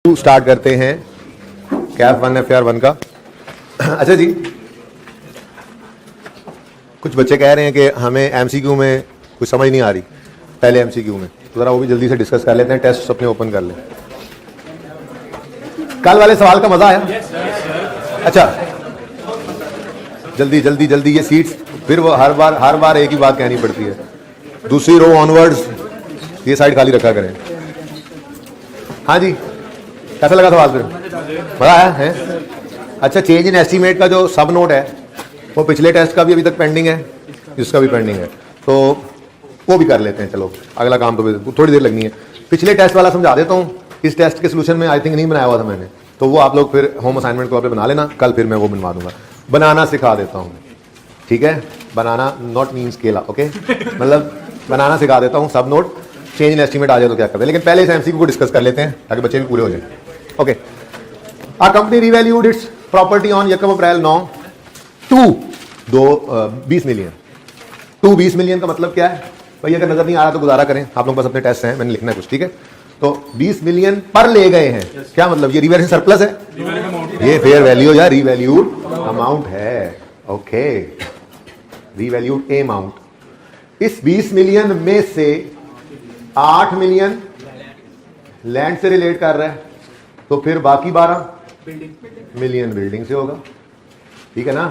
Start करते हैं Kaif 1 FAR 1 का। अच्छा जी, कुछ बच्चे कह रहे हैं कि हमें एमसीक्यू में कुछ समझ नहीं आ रही पहले एमसीक्यू में, तो ज़रा वो भी जल्दी से डिस्कस कर लेते हैं। टेस्ट अपने ओपन कर लें। कल वाले सवाल का मज़ा आया? अच्छा, जल्दी जल्दी जल्दी ये सीट्स, फिर वो हर बार एक ही बात कहनी पड़ती है। दूसरी रो ऑनवर्ड्स ये साइड खाली रखा करें। हाँ जी, कैसा लगा सवाल? फिर मजा आया है? अच्छा, चेंज इन एस्टीमेट का जो सब नोट है वो पिछले टेस्ट का भी अभी तक पेंडिंग है, इसका भी पेंडिंग है, तो वो भी कर लेते हैं। चलो, अगला काम तो थोड़ी देर लगनी है। पिछले टेस्ट वाला समझा देता हूँ। इस टेस्ट के सोल्यूशन में आई थिंक नहीं बनाया हुआ था मैंने, तो वो आप लोग फिर होम असाइनमेंट को आप बना लेना। कल फिर मैं वो बनवा दूंगा। बनाना सिखा देता हूँ, ठीक है? बनाना नॉट मीन्स केला, ओके? मतलब बनाना सिखा देता हूँ सब नोट। चेंज इन एस्टीमेट आ जाए तो क्या करते हैं, लेकिन पहले इस एमसीक्यू को डिस्कस कर लेते हैं ताकि बच्चे भी पूरे हो जाए। Okay, a company revalued its property on 1 April 9 20 million. 20 million का मतलब क्या है भाई? अगर नजर नहीं आ रहा तो गुजारा करें, आप लोग बस अपने टेस्ट हैं, मैंने लिखना है कुछ, ठीक है? तो 20 मिलियन पर ले गए हैं, क्या मतलब? ये रिवैल्यूएशन सरप्लस है, ये फेयर वैल्यू या रीवैल्यूड अमाउंट है। Okay, revalued amount. इस 20 मिलियन में से 8 मिलियन लैंड से रिलेट कर रहा है, तो फिर बाकी 12 मिलियन बिल्डिंग से होगा, ठीक है ना?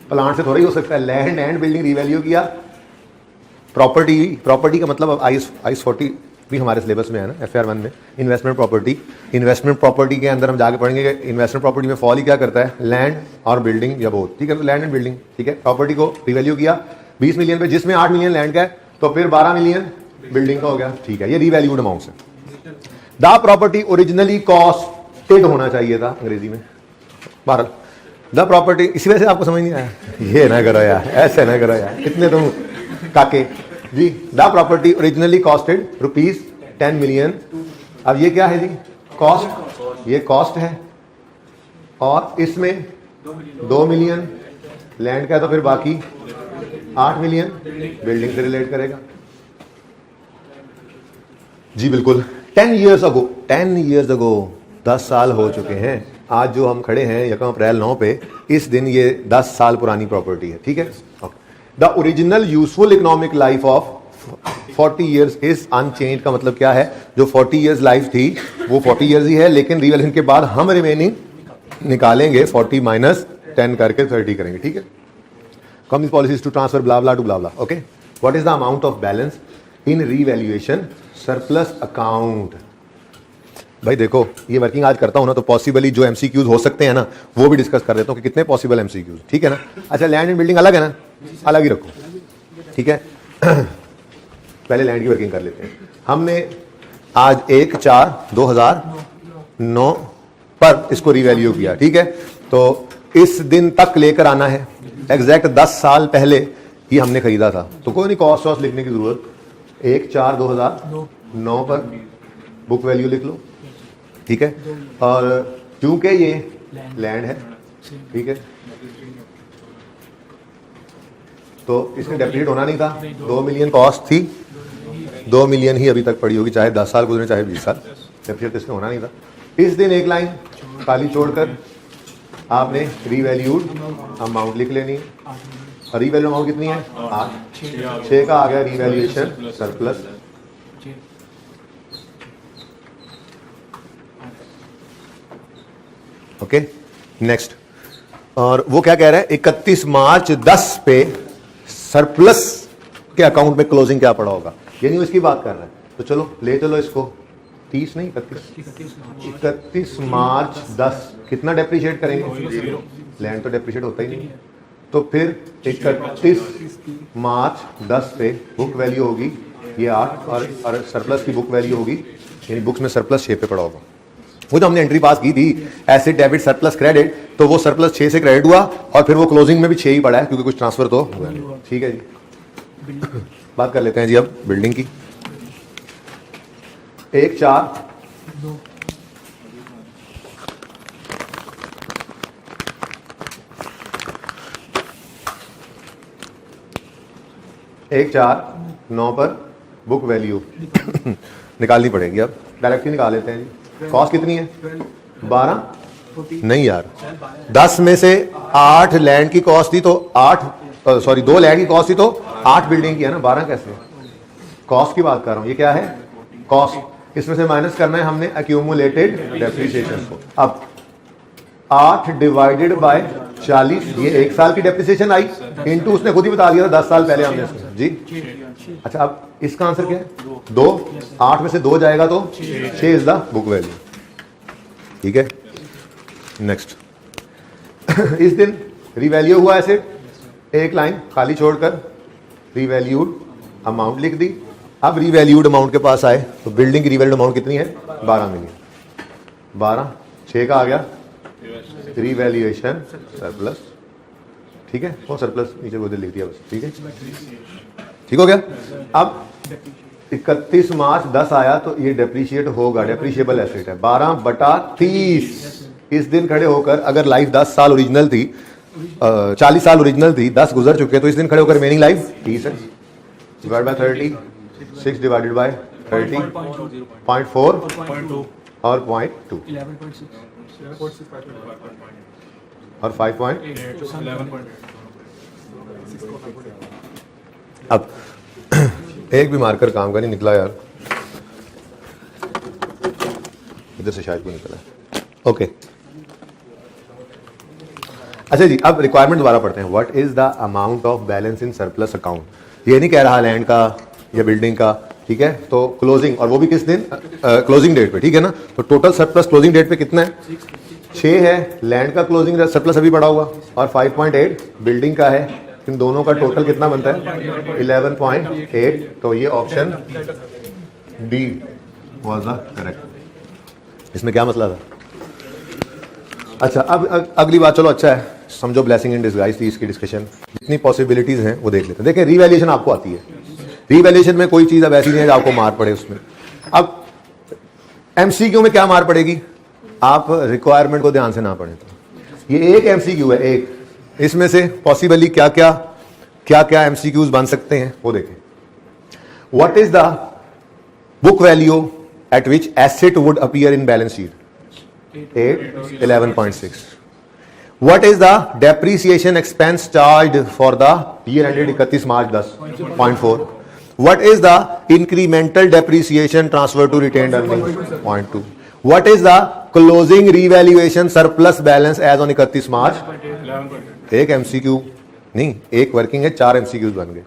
प्लांट से थोड़ा ही हो सकता है। लैंड एंड बिल्डिंग रीवैल्यू किया। प्रॉपर्टी का मतलब आईएस 40 भी हमारे सिलेबस में है ना, FAR 1 में। इन्वेस्टमेंट प्रॉपर्टी के अंदर हम जाके पढ़ेंगे कि इन्वेस्टमेंट प्रॉपर्टी में फॉल ही क्या करता है, लैंड और बिल्डिंग या बोथ, ठीक है? तो लैंड एंड बिल्डिंग, ठीक है? प्रॉपर्टी को रिवैल्यू किया 20 मिलियन पे, जिसमें 8 मिलियन लैंड का है, तो फिर 12 मिलियन बिल्डिंग का हो गया, ठीक है? ये रीवैल्यूड अमाउंट है। द प्रॉपर्टी ओरिजिनली कॉस्टेड होना चाहिए था अंग्रेजी में। बहरहाल द प्रॉपर्टी, इसी वजह से आपको समझ नहीं आया। ये ना करो यार, ऐसे ना करो यार, कितने तुम काके जी। The property originally costed ₹10 million. अब ये क्या है जी? कॉस्ट, ये कॉस्ट है, और इसमें 2 मिलियन लैंड का है, तो फिर बाकी 8 मिलियन बिल्डिंग से रिलेट करेगा जी। बिल्कुल 10 years ago 10 साल हो चुके हैं। आज जो हम खड़े हैं 1 अप्रैल 9 पे, इस दिन ये 10 साल पुरानी प्रॉपर्टी है, ठीक है? The original useful economic life of 40 years is unchanged. का मतलब क्या है? जो 40 years लाइफ थी वो 40 years ही है, लेकिन रिवैल्यूएशन के बाद हम रिमेनिंग निकालेंगे, 40 माइनस 10 करके 30 करेंगे, ठीक है? Company policies to transfer blah blah to blah blah. Okay, what is the amount of balance in revaluation surplus account? भाई देखो, ये वर्किंग आज करता हूं ना, तो पॉसिबली जो एमसीक्यूज हो सकते हैं ना, वो भी डिस्कस कर देता हूं कि कितने पॉसिबल एमसीक्यूज, ठीक है ना? अच्छा, लैंड एंड बिल्डिंग अलग है ना, अलग ही रखो, ठीक है? पहले लैंड की वर्किंग कर लेते हैं। हमने आज 1/4/2009 पर इसको रिवैल्यू किया, ठीक है? तो इस दिन तक लेकर आना है, एग्जैक्ट 10 साल पहले ये हमने खरीदा था, तो कोई नहीं कॉस्ट वॉस्ट लिखने की जरूरत। 1/4/2009 पर बुक वैल्यू लिख लो, ठीक है? और क्योंकि ये लैंड है, ठीक है, तो इसमें डेप्रिसिएट होना नहीं था। 2 मिलियन कॉस्ट थी, 2 मिलियन ही अभी तक पड़ी होगी, चाहे 10 साल गुजरे चाहे 20 साल, डेप्रिसिएट इसमें होना नहीं था। इस दिन एक लाइन खाली छोड़कर आपने रीवैल्यूड अमाउंट लिख लेनी है। और रीवैल्यू अमाउंट कितनी है? 8। 6 का आ गया रीवैल्यूएशन सरप्लस। Okay, next. और वो क्या कह रहा है? 31 मार्च 10 पे सरप्लस के अकाउंट में क्लोजिंग क्या पड़ा होगा, यानी उसकी बात कर रहा है। तो चलो ले चलो इसको, 30 नहीं 31 मार्च 10 कितना डेप्रिशिएट करेंगे? लैंड तो डेप्रिशिएट होता ही नहीं, तो फिर 31 मार्च 10 पे बुक वैल्यू होगी ये 8, और सरप्लस की बुक वैल्यू होगी, यानी बुक्स में सरप्लस 6 पे पड़ा होगा। वो जो हमने एंट्री पास की थी, एसेट डेबिट सरप्लस क्रेडिट, तो वो सरप्लस 6 से क्रेडिट हुआ, और फिर वो क्लोजिंग में भी 6 ही पड़ा है, क्योंकि कुछ ट्रांसफर तो हुआ है, ठीक है जी? बात कर लेते हैं जी अब बिल्डिंग की। 1/4 1/4/9 पर बुक वैल्यू निकालनी पड़ेगी। अब डायरेक्टली निकाल लेते हैं जी। कॉस्ट कितनी है 12 नहीं यार 10 में से 8 लैंड की कॉस्ट थी तो 2 लैंड की कॉस्ट थी तो 8 बिल्डिंग की है ना 12 कैसे कॉस्ट की बात कर रहा हूं ये क्या है कॉस्ट इसमें से माइनस करना है हमने एक्यूमुलेटेड डेप्रिसिएशन को अब 8 डिवाइडेड बाय 40 ये 1 साल की डेप्रिसिएशन आई इनटू उसने खुद ही बता दिया था 10 साल पहले हमने इसको जी अच्छा अब इसका आंसर क्या है 2 8 में से 2 जाएगा तो 6 इज द बुक वैल्यू ठीक है नेक्स्ट इस दिन रिवैल्यू हुआ एसेट एक लाइन खाली छोड़कर रिवैल्यूड अमाउंट लिख दी अब रिवैल्यूड अमाउंट के पास आए तो बिल्डिंग की रिवैल्यूड अमाउंट कितनी है 12 मिलियन 12 6 का आ गया रिवैल्यूएशन सरप्लस ठीक है वो सरप्लस नीचे उधर लिख दिया बस ठीक है ठीक हो गया अब 31 मार्च 10 आया तो ये डेप्रीशिएट होगा डेप्रीशिएबल एसेट है 12/30 इस दिन खड़े होकर अगर लाइफ 10 साल ओरिजिनल थी 40 साल ओरिजिनल थी 10 गुजर चुके तो इस दिन खड़े होकर रिमेनिंग लाइफ 30 है डिवाइड बाय 30 6 डिवाइडेड बाय 30 0.4 और 0.2 और 5.8 अब एक भी मार्कर काम का नहीं निकला यार इधर से शायद कोई निकला ओके अच्छा जी अब रिक्वायरमेंट दोबारा पढ़ते हैं what is the amount of balance in surplus account ये नहीं कह रहा लैंड का या बिल्डिंग का ठीक है तो क्लोजिंग और वो भी किस दिन क्लोजिंग डेट पे ठीक है ना तो टोटल सरप्लस क्लोजिंग डेट पे कितना है 6 है लैंड का क्लोजिंग सरप्लस अभी बढ़ा हुआ और 5.8 बिल्डिंग का है इन दोनों का टोटल कितना बनता है 11.8 तो ये option D was the correct इसमें क्या मसला था अच्छा अब अगली बात चलो अच्छा है समझो ब्लेसिंग इन डिस्गाइज थी इसकी डिस्कशन जितनी पॉसिबिलिटीज हैं वो देख लेते हैं देखिए रिवैल्यूएशन आपको आती है रिवैल्यूएशन में कोई चीज अब ऐसी नहीं है आपको मार पड़े उसमें अब एमसीक्यू में क्या मार पड़ेगी आप रिक्वायरमेंट को ध्यान से ना पढ़ें तो ये एक एमसीक्यू है एक इसमें से पॉसिबली क्या क्या एमसीक्यूज बन सकते हैं वो देखें what is the book value eight which asset would appear in balance sheet 11.6 What is the depreciation expense charged for the year ended 31 March 10.4 What is the incremental depreciation transfer to retained earnings 0.2 What is the closing revaluation surplus balance as on 31 March एक MCQ नहीं एक working है 4 MCQs बन गए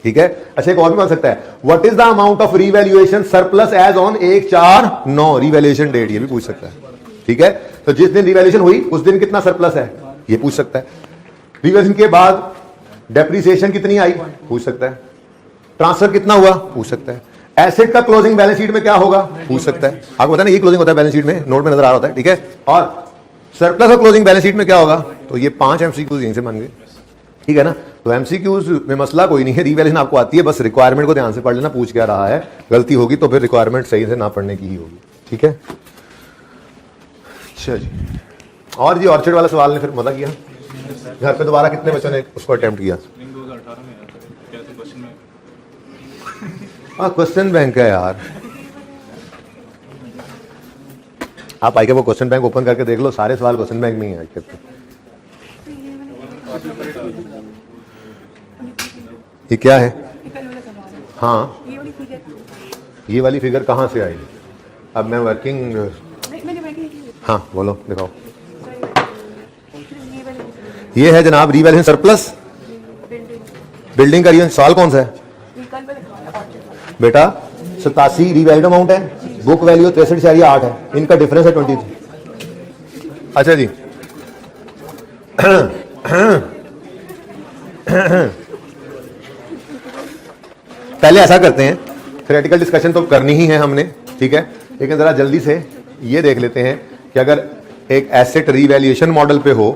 ठीक है अच्छा एक और भी बन सकता है what is the amount of revaluation surplus as on 1/4/9 revaluation date ये भी पूछ सकता है ठीक है तो जिस दिन रिवैल्यूएशन हुई उस दिन कितना सरप्लस है ये पूछ सकता है रिवैल्यूएशन के बाद डेप्रिसिएशन कितनी आई पूछ सकता है ट्रांसफर कितना हुआ पूछ सकता है एसेट का क्लोजिंग बैलेंस शीट में क्या होगा पूछ सकता है आपको पता है ये क्लोजिंग होता है बैलेंस शीट में नोट में नजर आ रहा होता है ठीक है और सरप्लस और क्लोजिंग बैलेंस शीट में क्या होगा तो ये 5 एमसीक्यूज यहीं से बन गए ठीक है ना तो एमसीक्यूज में मसला कोई नहीं है रिवैल्यूएशन आपको आती है बस रिक्वायरमेंट को ध्यान से पढ़ लेना पूछ क्या रहा है गलती होगी तो फिर रिक्वायरमेंट सही से ना पढ़ने की ही होगी ठीक है अच्छा जी और जी ऑर्चर्ड वाला सवाल ने फिर मजा किया घर पे दोबारा कितने बच्चों ने उसको अटेम्प्ट किया क्वेश्चन बैंक है यार आप आइए वो क्वेश्चन बैंक ओपन करके देख लो सारे सवाल क्वेश्चन बैंक में ही आए ये क्या है हाँ ये वाली फिगर कहाँ से आई अब मैं वर्किंग हाँ बोलो दिखाओ ये है जनाब रिवैल्यूएशन सरप्लस बिल्डिंग का रिवैल्यूएशन साल कौन सा है बेटा 87 रिवैल्यूड अमाउंट है बुक वैल्यू 63.8 है इनका डिफरेंस है 23 अच्छा जी पहले ऐसा करते हैं थ्योरेटिकल डिस्कशन तो करनी ही है हमने ठीक है लेकिन जरा जल्दी से ये देख लेते हैं कि अगर एक एसेट रिवैल्यूएशन मॉडल पे हो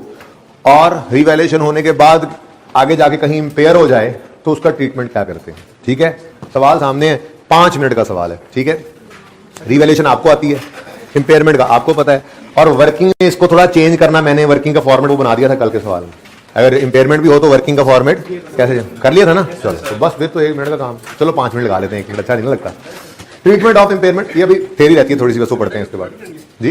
और रिवैल्यूएशन होने के बाद आगे जाके कहीं इंपेयर हो जाए तो उसका ट्रीटमेंट क्या करते हैं ठीक है सवाल सामने है 5 मिनट का सवाल है ठीक है रिवैल्यूएशन आपको आती है इंपेयरमेंट का आपको पता है और वर्किंग में इसको थोड़ा चेंज करना मैंने वर्किंग का फॉर्मेट वो बना दिया था कल के सवाल में अगर इंपेयरमेंट भी हो तो वर्किंग का फॉर्मेट कैसे कर लिया था ना चलो तो बस फिर तो 1 मिनट का काम चलो 5 मिनट लगा लेते हैं 1 मिनट अच्छा नहीं लगता ट्रीटमेंट ऑफ इंपेयरमेंट, ये अभी थ्योरी रहती है थोड़ी सी, बस वो पढ़ते हैं इसके बाद जी।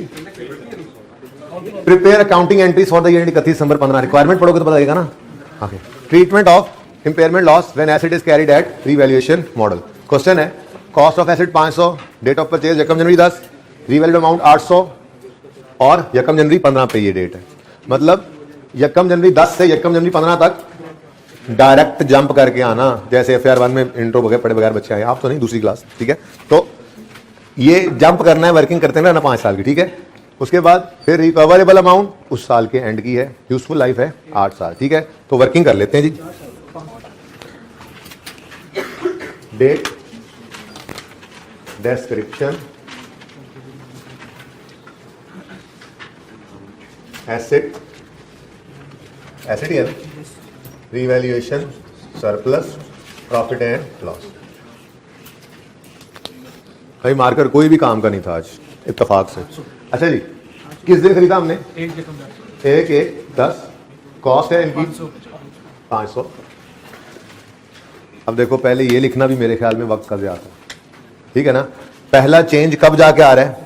Prepare accounting entries for the year 31 December 15, requirement पढ़ोगे तो पता लगेगा ना। Okay, treatment of impairment loss when asset is carried at revaluation model. Question है, cost of asset 500, date of purchase यकम जनवरी 10, रीवैल्यूड अमाउंट 800 और यकम जनवरी 15 पे ये डेट है। मतलब यकम जनवरी 10 से यकम जनवरी 15 तक डायरेक्ट जंप करके आना, जैसे FR 1 में इंट्रो बगैर पढ़े बगैर बच्चे आए, आप तो नहीं, दूसरी क्लास, ठीक है। तो ये जंप करना है, वर्किंग करते हैं ना 5 साल की, ठीक है। उसके बाद फिर रिकवरेबल अमाउंट उस साल के एंड की है, यूजफुल लाइफ है 8 साल, ठीक है। तो वर्किंग कर लेते हैं जी। डेट, डिस्क्रिप्शन, एसेट, एसेट ही है, revaluation, surplus, profit and loss. भाई मार्कर कोई भी काम का नहीं था आज, इत्तेफाक से। अच्छा जी, किस दिन खरीदा हमने? 1/1/10, कॉस्ट है इनकी 500। अब देखो, पहले ये लिखना भी मेरे ख्याल में वक्त का ज़्यादा था, ठीक है ना। पहला चेंज कब जाके आ रहा है?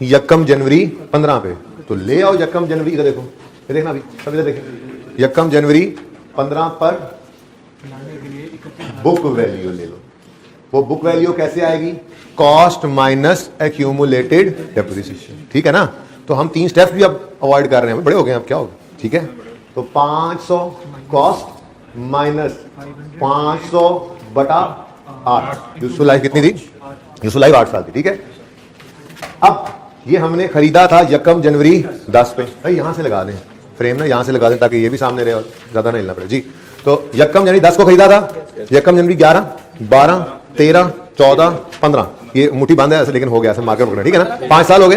यकम जनवरी 15 पे। तो ले आओ यकम जनवरी, इधर देखो, ये देखना अभी, सब इधर देखें, यकम जनवरी 15 पर बुक वैल्यू ले लो। वो बुक वैल्यू कैसे आएगी? कॉस्ट माइनस एक्यूमुलेटेड डेप्रिसिएशन, ठीक है ना। तो हम 3 स्टेप्स भी अब अवॉइड कर रहे हैं, बड़े हो गए अब, क्या होगा, ठीक है। तो 500 कॉस्ट माइनस 500 बटा 8, यूजफुल लाइफ कितनी थी? यूजफुल लाइफ 8 साल थी, ठीक है। अब ये हमने खरीदा था यकम जनवरी 10 पे। भाई यहां से लगा दें फ्रेम ना, यहां से लगा दें ताकि ये भी सामने रहे और ज्यादा नहीं हिलना पड़े जी। तो यकम जनवरी 10 को खरीदा था, यकम जनवरी 11, 12, 13, 14, 15, ये मुट्ठी बांधा है ऐसे, लेकिन हो गया ऐसे मार्कर पकड़ा, ठीक है ना। 5 साल हो गए।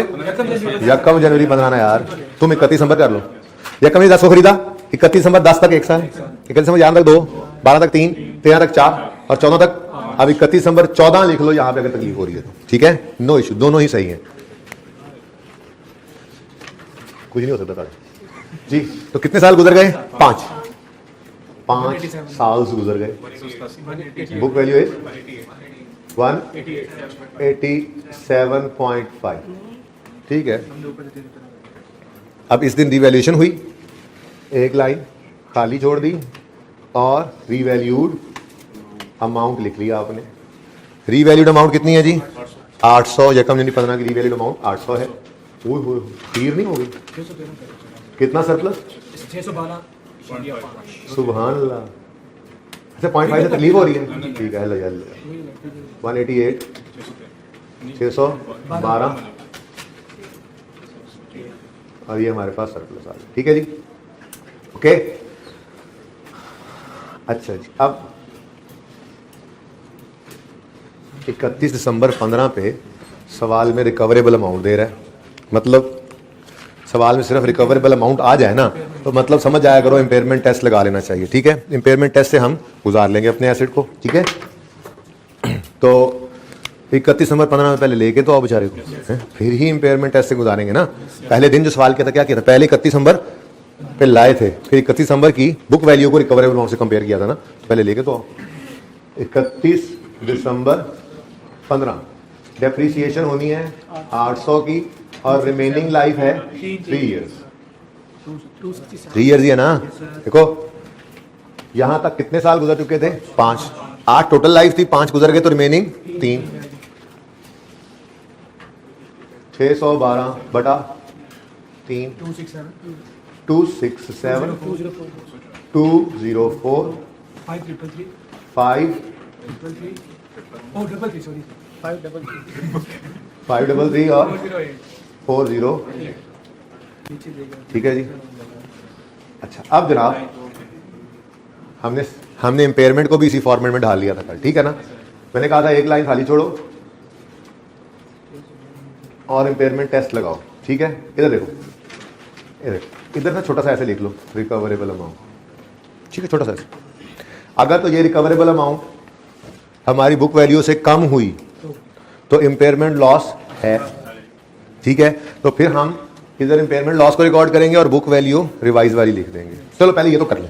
यकम जनवरी 15 ना यार, तुम 31 दिसंबर कर लो। यकम जनवरी 10 को खरीदा, 31 दिसंबर 10 तक 1 साल, 31 दिसंबर 11 तक 2, 12 तक 3, 13 तक 4 और 14 तक। अब 31 दिसंबर 14 लिख लो यहाँ पे अगर तकलीफ हो रही है तो, ठीक है, नो इशू, दोनों ही सही है, कुछ नहीं हो सकता था जी। तो कितने साल गुजर गए? 5 साल गुजर गए। बुक वैल्यू इज 187.5, ठीक है। अब इस दिन रिवैल्यूएशन हुई, एक लाइन खाली छोड़ दी और रीवैल्यूड अमाउंट लिख लिया आपने। रीवैल्यूड अमाउंट कितनी है जी? 800। यकम जनवरी 15 की रीवैल्यूड अमाउंट 800 है। तीर नहीं होगी, कितना सरप्लस? 612। सुभान अल्लाह। अच्छा 0.5 से तकलीफ हो रही है, ठीक है। 188, 612 और ये हमारे पास सरप्लस आ गया, ठीक है जी, ओके। अच्छा जी, अब 31 दिसंबर 15 पे सवाल में रिकवरेबल अमाउंट दे रहा है। मतलब सवाल में सिर्फ रिकवरेबल अमाउंट आ जाए ना तो मतलब समझ जाया करो इंपेयरमेंट टेस्ट लगा लेना चाहिए, ठीक है। इंपेयरमेंट टेस्ट से हम गुजार लेंगे अपने एसेट को, ठीक है। तो 31 दिसंबर 15 में पहले लेके तो आओ बेचारे को, फिर ही इंपेयरमेंट टेस्ट से गुजारेंगे ना। पहले दिन जो सवाल किया था, क्या किया था? पहले 31 दिसंबर पे लाए थे, फिर 31 दिसंबर की बुक वैल्यू को रिकवरेबल अमाउंट से कंपेयर किया था ना, तो पहले लेके तो आओ। 31 दिसंबर 15 डेप्रिसिएशन होनी है 800 की और रिमेनिंग लाइफ है 3 इयर्स। 3 इयर्स ही है ना। देखो यहां तक कितने साल गुजर चुके थे? 5। 8 टोटल लाइफ थी, 5 गुजर गए तो रिमेनिंग 3। 612 बटा 3, 267, 204, 533 और 40, ठीक है जी। अच्छा अब जनाब हमने इंपेयरमेंट को भी इसी फॉर्मेट में ढाल लिया था कल, ठीक है ना। मैंने कहा था एक लाइन खाली छोड़ो और इंपेयरमेंट टेस्ट लगाओ, ठीक है। इधर देखो, इधर ना छोटा सा ऐसे लिख लो, रिकवरेबल अमाउंट, ठीक है, छोटा सा ऐसे। अगर तो ये रिकवरेबल अमाउंट हमारी बुक वैल्यू से कम हुई तो इंपेयरमेंट लॉस है, ठीक है। तो फिर हम इधर इंपेयरमेंट लॉस को रिकॉर्ड करेंगे और बुक वैल्यू रिवाइज वाली लिख देंगे। चलो पहले ये तो कर लें,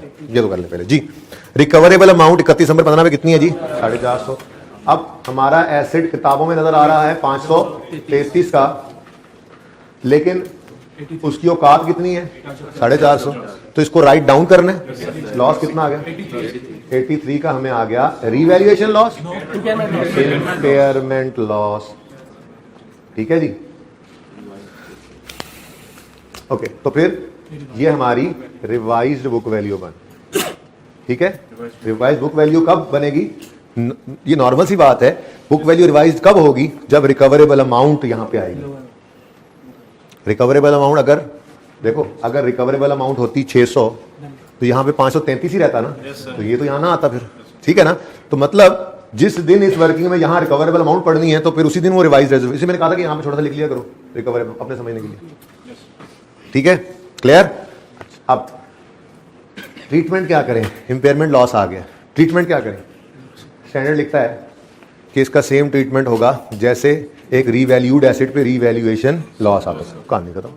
पहले जी। रिकवरेबल अमाउंट 31 दिसंबर 15 में कितनी है जी? 450। अब हमारा एसेट किताबों में नजर आ रहा है 533 का, लेकिन उसकी औकात कितनी है 450, तो इसको राइट डाउन करना है। लॉस कितना आ गया 83 का, हमें आ गया रीवैल्यूएशन लॉस, इम्पेयरमेंट लॉस। ठीक है जी, ओके। तो फिर ये हमारी रिवाइज्ड बुक वैल्यू बन, ठीक है। रिवाइज्ड बुक वैल्यू कब बनेगी, ये नॉर्मल सी बात है। बुक वैल्यू रिवाइज्ड कब होगी, जब रिकवरेबल अमाउंट यहां पे आएगी। रिकवरेबल अमाउंट अगर देखो, अगर रिकवरेबल अमाउंट होती 600 तो यहां पे 533 ही रहता ना, तो ये तो यहां ना आता फिर, ठीक है ना। तो मतलब जिस दिन इस वर्किंग में यहां रिकवरेबल अमाउंट पढ़नी है तो फिर उसी दिन वो रिवाइज रेजर्व, इसे मैंने कहा था कि यहां पे छोटा सा लिख लिया करो रिकवरेबल अपने समझने के लिए, ठीक है, क्लियर। अब ट्रीटमेंट क्या करें, इंपेयरमेंट लॉस आ गया, ट्रीटमेंट क्या करें। स्टैंडर्ड लिखता है कि इसका सेम ट्रीटमेंट होगा जैसे एक रीवैल्यूड एसेट पे रीवैल्यूएशन लॉस आता था। कहानी खत्म।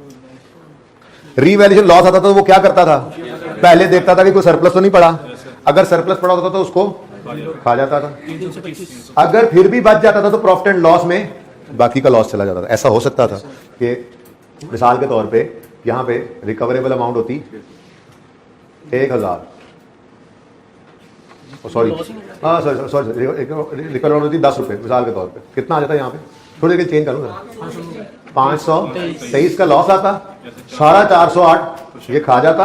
रीवैल्यूएशन लॉस आता था तो वो क्या करता था, पहले देखता था कि कोई सरप्लस तो नहीं पड़ा, अगर सरप्लस पड़ा होता तो उसको खा जाता था, अगर फिर भी बच जाता था तो प्रॉफिट एंड लॉस में बाकी का लॉस चला जाता था। ऐसा हो सकता था कि मिसाल के तौर पे यहां पे रिकवरेबल अमाउंट होती 1000, सॉरी रिकवरेबल होती 10 रुपए मिसाल के तौर पे, कितना आ जाता है यहाँ पे, थोड़ी देर चेंज करूंगा, 523 का लॉस आता, 408 ये खा जाता,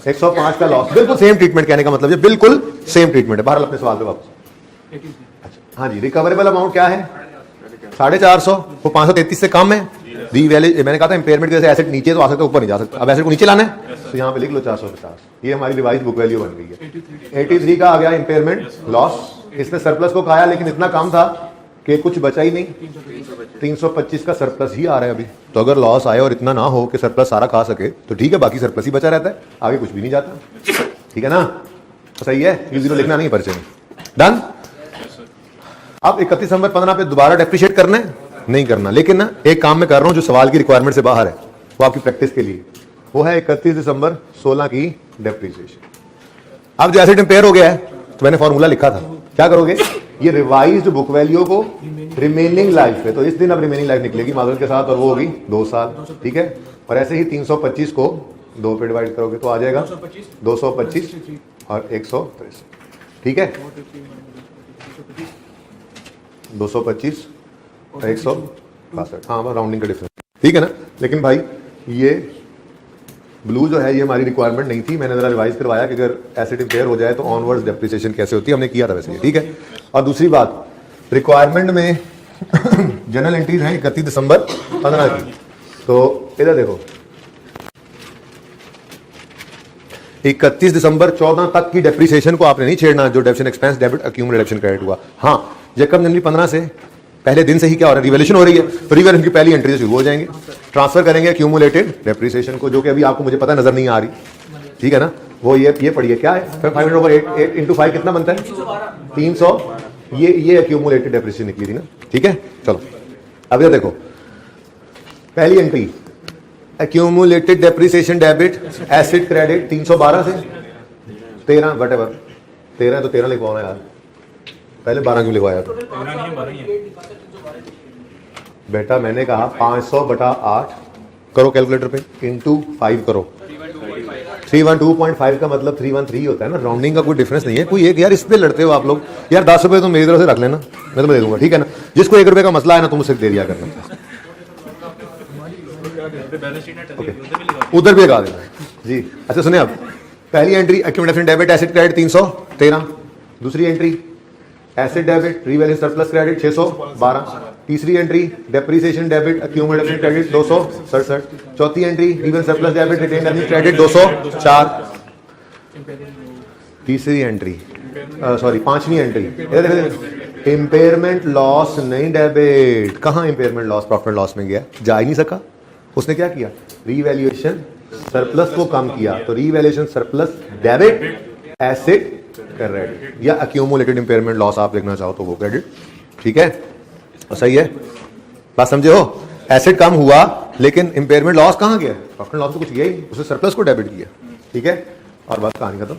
105 का लॉस। बिल्कुल सेम ट्रीटमेंट, कहने का मतलब ये बिल्कुल सेम ट्रीटमेंट है। बहरहाल अपने सवाल पे वापस। अच्छा हाँ जी, रिकवरेबल अमाउंट क्या है 450, वो 533 से कम है। रीवैल्यू मैंने कहा था इंपेयरमेंट की वजह से एसेट नीचे तो आ सकता है, ऊपर नहीं जा सकता। अब एसेट को नीचे लाना है तो यहाँ पे लिख लो 450, ये हमारी रिवाइज बुक वैल्यू बन गई है। 83 का आ गया इंपेयरमेंट लॉस, इसने सरप्लस को खाया लेकिन इतना कम था कि कुछ बचा ही नहीं, 325 का सरप्लस ही आ रहा है अभी। तो अगर लॉस आए और इतना ना हो कि सरप्लस सारा खा सके तो ठीक है, बाकी सरप्लस ही बचा रहता है, आगे कुछ भी नहीं जाता, ठीक है ना। तो सही है, 0 लिखना नहीं परिचय में, डन। अब 31 दिसंबर 15 पे दोबारा डेप्रिशिएट करना है, नहीं करना, लेकिन ना एक काम मैं कर रहा हूं जो सवाल की रिक्वायरमेंट से बाहर है, वो आपकी प्रैक्टिस के लिए, वो है 31 दिसंबर 16 की डेप्रिसिएशन। अब जो एसेट इंपेयर हो गया है तो मैंने फॉर्मूला लिखा था, क्या करोगे, ये रिवाइज्ड बुक वैल्यू को रिमेनिंग लाइफ पे, तो इस दिन अब रिमेनिंग लाइफ निकलेगी मार्जिन के साथ और वो होगी 2 साल, ठीक है। और ऐसे ही 325 को 2 पे डिवाइड करोगे तो आ जाएगा 225 और 163, ठीक है, 225 और 162, हाँ राउंडिंग का डिफरेंस, ठीक है ना। लेकिन भाई ये ब्लू जो है ये हमारी रिक्वायरमेंट नहीं थी, मैंने जरा रिवाइज करवाया कि अगर एसेट इंपेयर हो जाए तो ऑनवर्ड्स डेप्रिसिएशन कैसे होती है, हमने किया था वैसे, ठीक है। और दूसरी बात, रिक्वायरमेंट में जनरल एंट्रीज हैं 31 दिसंबर 15 की, तो इधर देखो 31 दिसंबर 14 तक की डेप्रिसिएशन को आपने नहीं छेड़ना, जो depreciation expense debit accumulate deduction credit हुआ। हाँ, जैकब जनवरी 15 से पहले दिन से ही क्या हो रहा है, रिवैल्यूएशन हो रही है, तो रिवैल्यूएशन की पहली एंट्री से शुरू हो जाएंगे, ट्रांसफर करेंगे अक्यूमुलेटेड डेप्रिसिएशन को, जो कि अभी आपको मुझे पता नजर नहीं आ रही, ठीक है ना। वो ये पढ़िए क्या है, 500/8 इंटू 5 कितना बनता है 300, ये अक्यूमुलेटेड डेप्रिसिएशन निकली थी ना, ठीक है। चलो अब ये देखो पहली entry accumulated depreciation debit asset credit 312 से 13 वटेवर 13 तो 13 लिखवाना यार, पहले 12 क्यों लिखवाया था बेटा, मैंने कहा 500/8 करो कैलकुलेटर पे इंटू 5 करो, 312.5 का मतलब 313 होता है ना, राउंडिंग का कोई डिफरेंस नहीं है कोई एक। यार इस पे लड़ते हो आप लोग यार, 10 रुपए तो मेरी तरफ से रख लेना, मैं तुम्हें दे दूंगा, ठीक है ना। जिसको 1 रुपए का मसला है ना तुम उसे दे दिया करना, उधर भी लगा देना जी। अच्छा सुनिए, अब पहली entry accumulation debit asset credit 313, दूसरी entry asset debit revalue surplus credit 612, तीसरी entry depreciation debit accumulation credit 267, चौथी entry revalue surplus debit retained earning credit 204, तीसरी एंट्री सॉरी पांचवी एंट्री इंपेयरमेंट लॉस नहीं डेबिट। कहां इंपेयरमेंट लॉस प्रॉफिट लॉस में गया, जा ही नहीं सका, उसने क्या किया, रीवैल्यूएशन सरप्लस को कम किया, तो revaluation surplus debit asset credit, या अक्यूमुलेटेड इंपेयरमेंट लॉस आप देखना चाहो तो वो क्रेडिट, ठीक है। और सही है, बात समझे हो, एसेट कम हुआ लेकिन इंपेयरमेंट लॉस कहां गया, प्रॉफिट लॉस तो कुछ गया ही, उसने सरप्लस को डेबिट किया, ठीक है। और बस कहानी खत्म।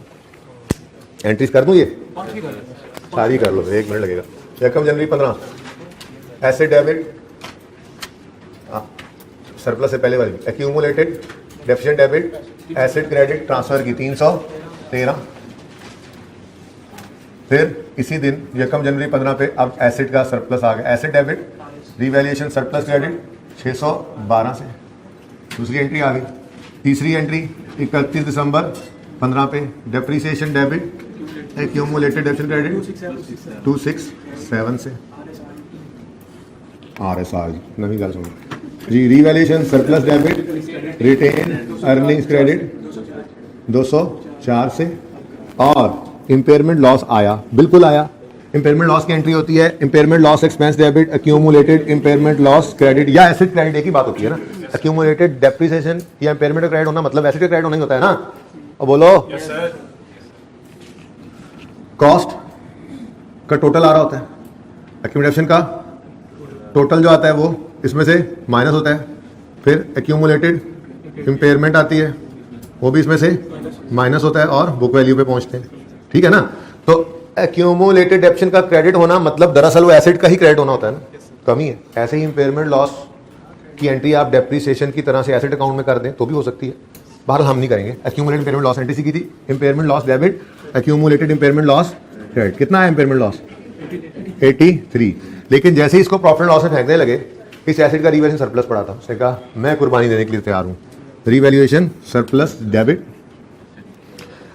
एंट्रीज कर दूं, ये सारी कर लो, 1 मिनट लगेगा। यकम जनवरी 15 एसेट डेबिट, सरप्लस से पहले वाली accumulated deficient debit, asset credit transfer की 313। फिर इसी दिन यकम जनवरी 15 पे अब एसेट का सरप्लस आ गया, asset debit revaluation surplus credit 612 से दूसरी एंट्री आ गई। तीसरी एंट्री 31 दिसंबर 15 पे depreciation debit accumulated deficient credit 267 से RSR नवी गल सुनो जी। Revaluation surplus debit retained earnings credit 204 से, और इंपेयरमेंट लॉस आया, बिल्कुल आया। इंपेयरमेंट लॉस की एंट्री होती है impairment loss expense debit accumulated impairment loss credit या एसेट क्रेडिट, एक ही बात होती है ना। एक्यूमुलेटेड डेप्रिसिएशन या इंपेयरमेंट क्रेडिट होना मतलब एसेट क्रेडिट होना ही होता है ना। अब बोलो कॉस्ट का टोटल आ रहा होता है, एक्यूमुलेशन का टोटल जो आता है वो इसमें से माइनस होता है, फिर एक्यूमुलेटेड इंपेयरमेंट आती है वो भी इसमें से माइनस होता है और बुक वैल्यू पे पहुंचते हैं, ठीक है ना। तो एक्यूमुलेटेड डेप्शन का क्रेडिट होना मतलब दरअसल वो एसेट का ही क्रेडिट होना होता है ना, कमी है। ऐसे ही इंपेयरमेंट लॉस की एंट्री आप डेप्रिसिएशन की तरह से एसेट अकाउंट में कर दें तो भी हो सकती है, बहरहाल हम नहीं करेंगे। एक्यूमुलेटेड इंपेयरमेंट लॉस एंट्री की थी, impairment loss debit accumulated impairment loss credit, कितना है इंपेयरमेंट लॉस 83। लेकिन जैसे ही इसको प्रॉफिट लॉस में फेंकने लगे, इस एसेट का रिवैल्यूएशन सरप्लस पड़ा था, उसने कहा मैं कुर्बानी देने के लिए तैयार हूं, रिवैल्यूएशन सरप्लस डेबिट।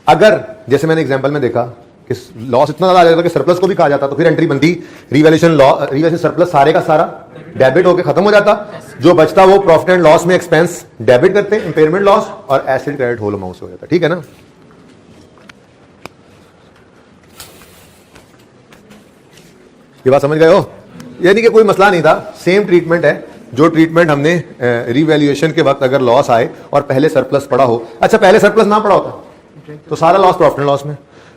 अगर जैसे मैंने एग्जांपल में देखा कि लॉस इतना ज्यादा आ जाता कि सरप्लस को भी कहा जाता, तो फिर एंट्री बनती रिवैल्यूएशन सरप्लस सारे का सारा डेबिट होकर खत्म हो जाता, जो बचता वो प्रॉफिट एंड लॉस में एक्सपेंस डेबिट करते, इंपेयरमेंट लॉस और एसेट क्रेडिट होल अमाउंट से हो जाता, ठीक है ना। ये बात समझ गए हो, यानी कि कोई मसला नहीं था, सेम ट्रीटमेंट है जो ट्रीटमेंट हमने रिवैल्यूएशन के वक्त अगर लॉस आए और पहले सरप्लस पड़ा हो। अच्छा पहले सरप्लस ना पड़ा होता तो सारा लॉस प्रॉफिट एंड लॉस में,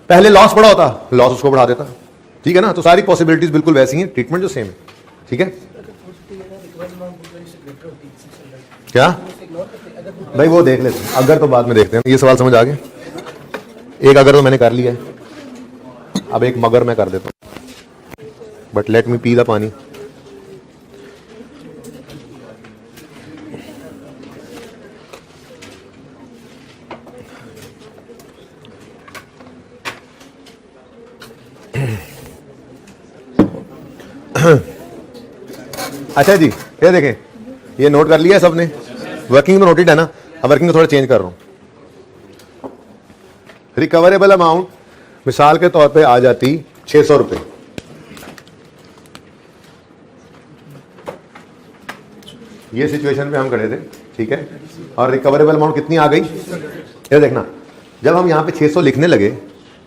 पहले लॉस पड़ा होता लॉस उसको बढ़ा देता, ठीक है ना। तो सारी पॉसिबिलिटीज बिल्कुल वैसी हैं, ट्रीटमेंट जो सेम है, ठीक है। क्या भाई वो देख लेते हैं, अगर तो बाद में देखते हैं। ये सवाल समझ आ गए, एक अगर तो मैंने कर लिया है, अब एक मगर मैं कर देता हूं, but let me P the पानी। अच्छा जी, ये देखें, ये नोट कर लिया है सबने, वर्किंग तो नोटेड है ना। अब वर्किंग को थोड़ा चेंज कर रहा हूं। रिकवरेबल अमाउंट मिसाल के तौर पे आ जाती 600 रुपए, ये सिचुएशन पे हम खड़े थे, ठीक है। और रिकवरेबल अमाउंट कितनी आ गई, ये देखना। जब हम यहाँ पे 600 लिखने लगे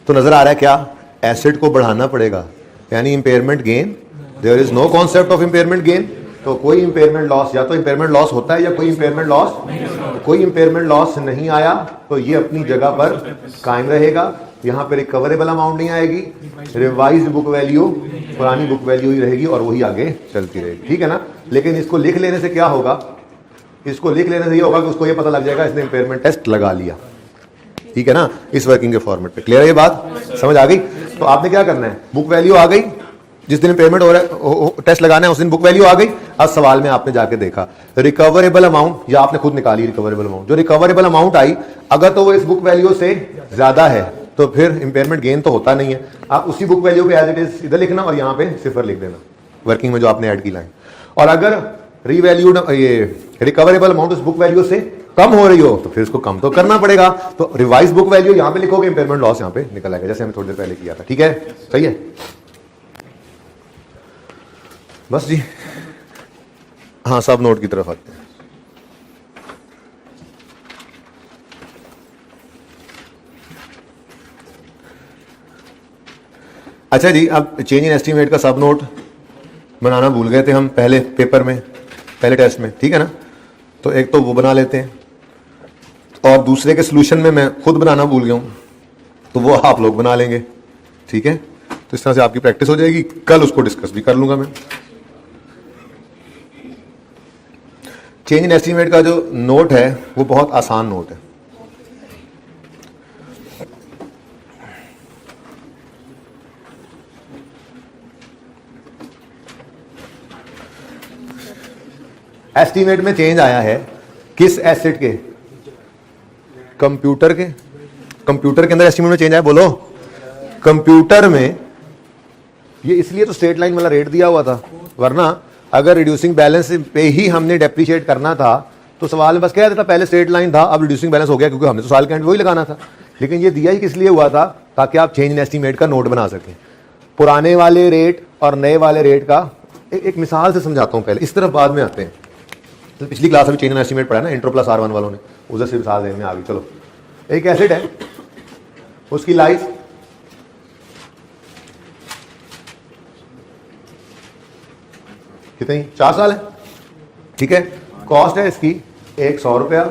तो नजर आ रहा है क्या, एसेट को बढ़ाना पड़ेगा, यानी impairment gain, there is no concept of impairment gain. तो कोई इंपेयरमेंट लॉस, या तो इंपेयरमेंट लॉस होता है या कोई इंपेयरमेंट लॉस, कोई इंपेयरमेंट लॉस नहीं आया तो ये अपनी जगह पर कायम रहेगा। यहाँ पे रिकवरेबल अमाउंट नहीं आएगी, रिवाइज्ड बुक वैल्यू पुरानी बुक वैल्यू ही रहेगी और वही आगे चलती रहेगी, ठीक है ना। लेकिन इसको लिख लेने से क्या होगा, इसको लिख लेने से ये होगा कि उसको ये पता लग जाएगा इसने इंपेयरमेंट टेस्ट लगा लिया, ठीक है ना, इस वर्किंग के फॉर्मेट पे। क्लियर है ये बात, समझ आ गई। तो आपने क्या करना है, बुक वैल्यू आ गई, जिस दिन पेमेंट हो रहा है टेस्ट लगाना है उस दिन बुक वैल्यू आ गई। अब सवाल में आपने जाके देखा रिकवरेबल अमाउंट, या आपने खुद निकाली रिकवरेबल अमाउंट, जो रिकवरेबल अमाउंट आई अगर तो वो इस बुक वैल्यू से ज्यादा है तो फिर इंपेयरमेंट गेन तो होता नहीं है। आप उसी बुक वैल्यू पे एज इट इज इधर लिखना और यहाँ पे सिफर लिख देना वर्किंग में जो आपने ऐड की लाइन। और अगर रीवैल्यूड ये रिकवरेबल अमाउंट उस बुक वैल्यू से कम हो रही हो तो फिर उसको कम तो करना पड़ेगा। तो रिवाइज बुक वैल्यू यहाँ पे लिखोगे, इंपेयरमेंट लॉस यहाँ पे निकल आएगा, जैसे हमने थोड़ी देर पहले किया था, ठीक है, सही है। बस जी, हाँ सब नोट की तरफ आते हैं। अच्छा जी, अब चेंज इन एस्टीमेट का सब नोट बनाना भूल गए थे हम पहले पेपर में, पहले टेस्ट में, ठीक है ना। तो एक तो वो बना लेते हैं, और दूसरे के सलूशन में मैं खुद बनाना भूल गया हूं, तो वो आप लोग बना लेंगे, ठीक है। तो इस तरह से आपकी प्रैक्टिस हो जाएगी, कल उसको डिस्कस भी कर लूंगा मैं। चेंज इन एस्टीमेट का जो नोट है वो बहुत आसान नोट है। एस्टीमेट में चेंज आया है किस एसेट के? कंप्यूटर के। कंप्यूटर के अंदर एस्टीमेट में चेंज आया, बोलो। कंप्यूटर में ये इसलिए तो स्ट्रेट लाइन वाला रेट दिया हुआ था, वरना अगर रिड्यूसिंग बैलेंस पे ही हमने डेप्रिशिएट करना था तो सवाल में बस कह देता पहले स्ट्रेट लाइन था, अब रिड्यूसिंग बैलेंस हो गया, क्योंकि हमने तो साल के एंड वही लगाना था। लेकिन ये दिया ही किस लिए हुआ था? ताकि आप चेंज इन एस्टीमेट का नोट बना सकें। पुराने वाले रेट और नए वाले रेट का एक मिसाल से समझाता हूं पहले, इस तरफ बाद में आते हैं। तो पिछली क्लास में चेंज इन एस्टीमेट पढ़ा ना, इंट्रो प्लस R1 वालों ने, उधर से मिसाल देने में आ गई। चलो, एक एसेट है, उसकी लाइफ कितनी? 4 साल है, ठीक है। कॉस्ट है इसकी 100 रुपया,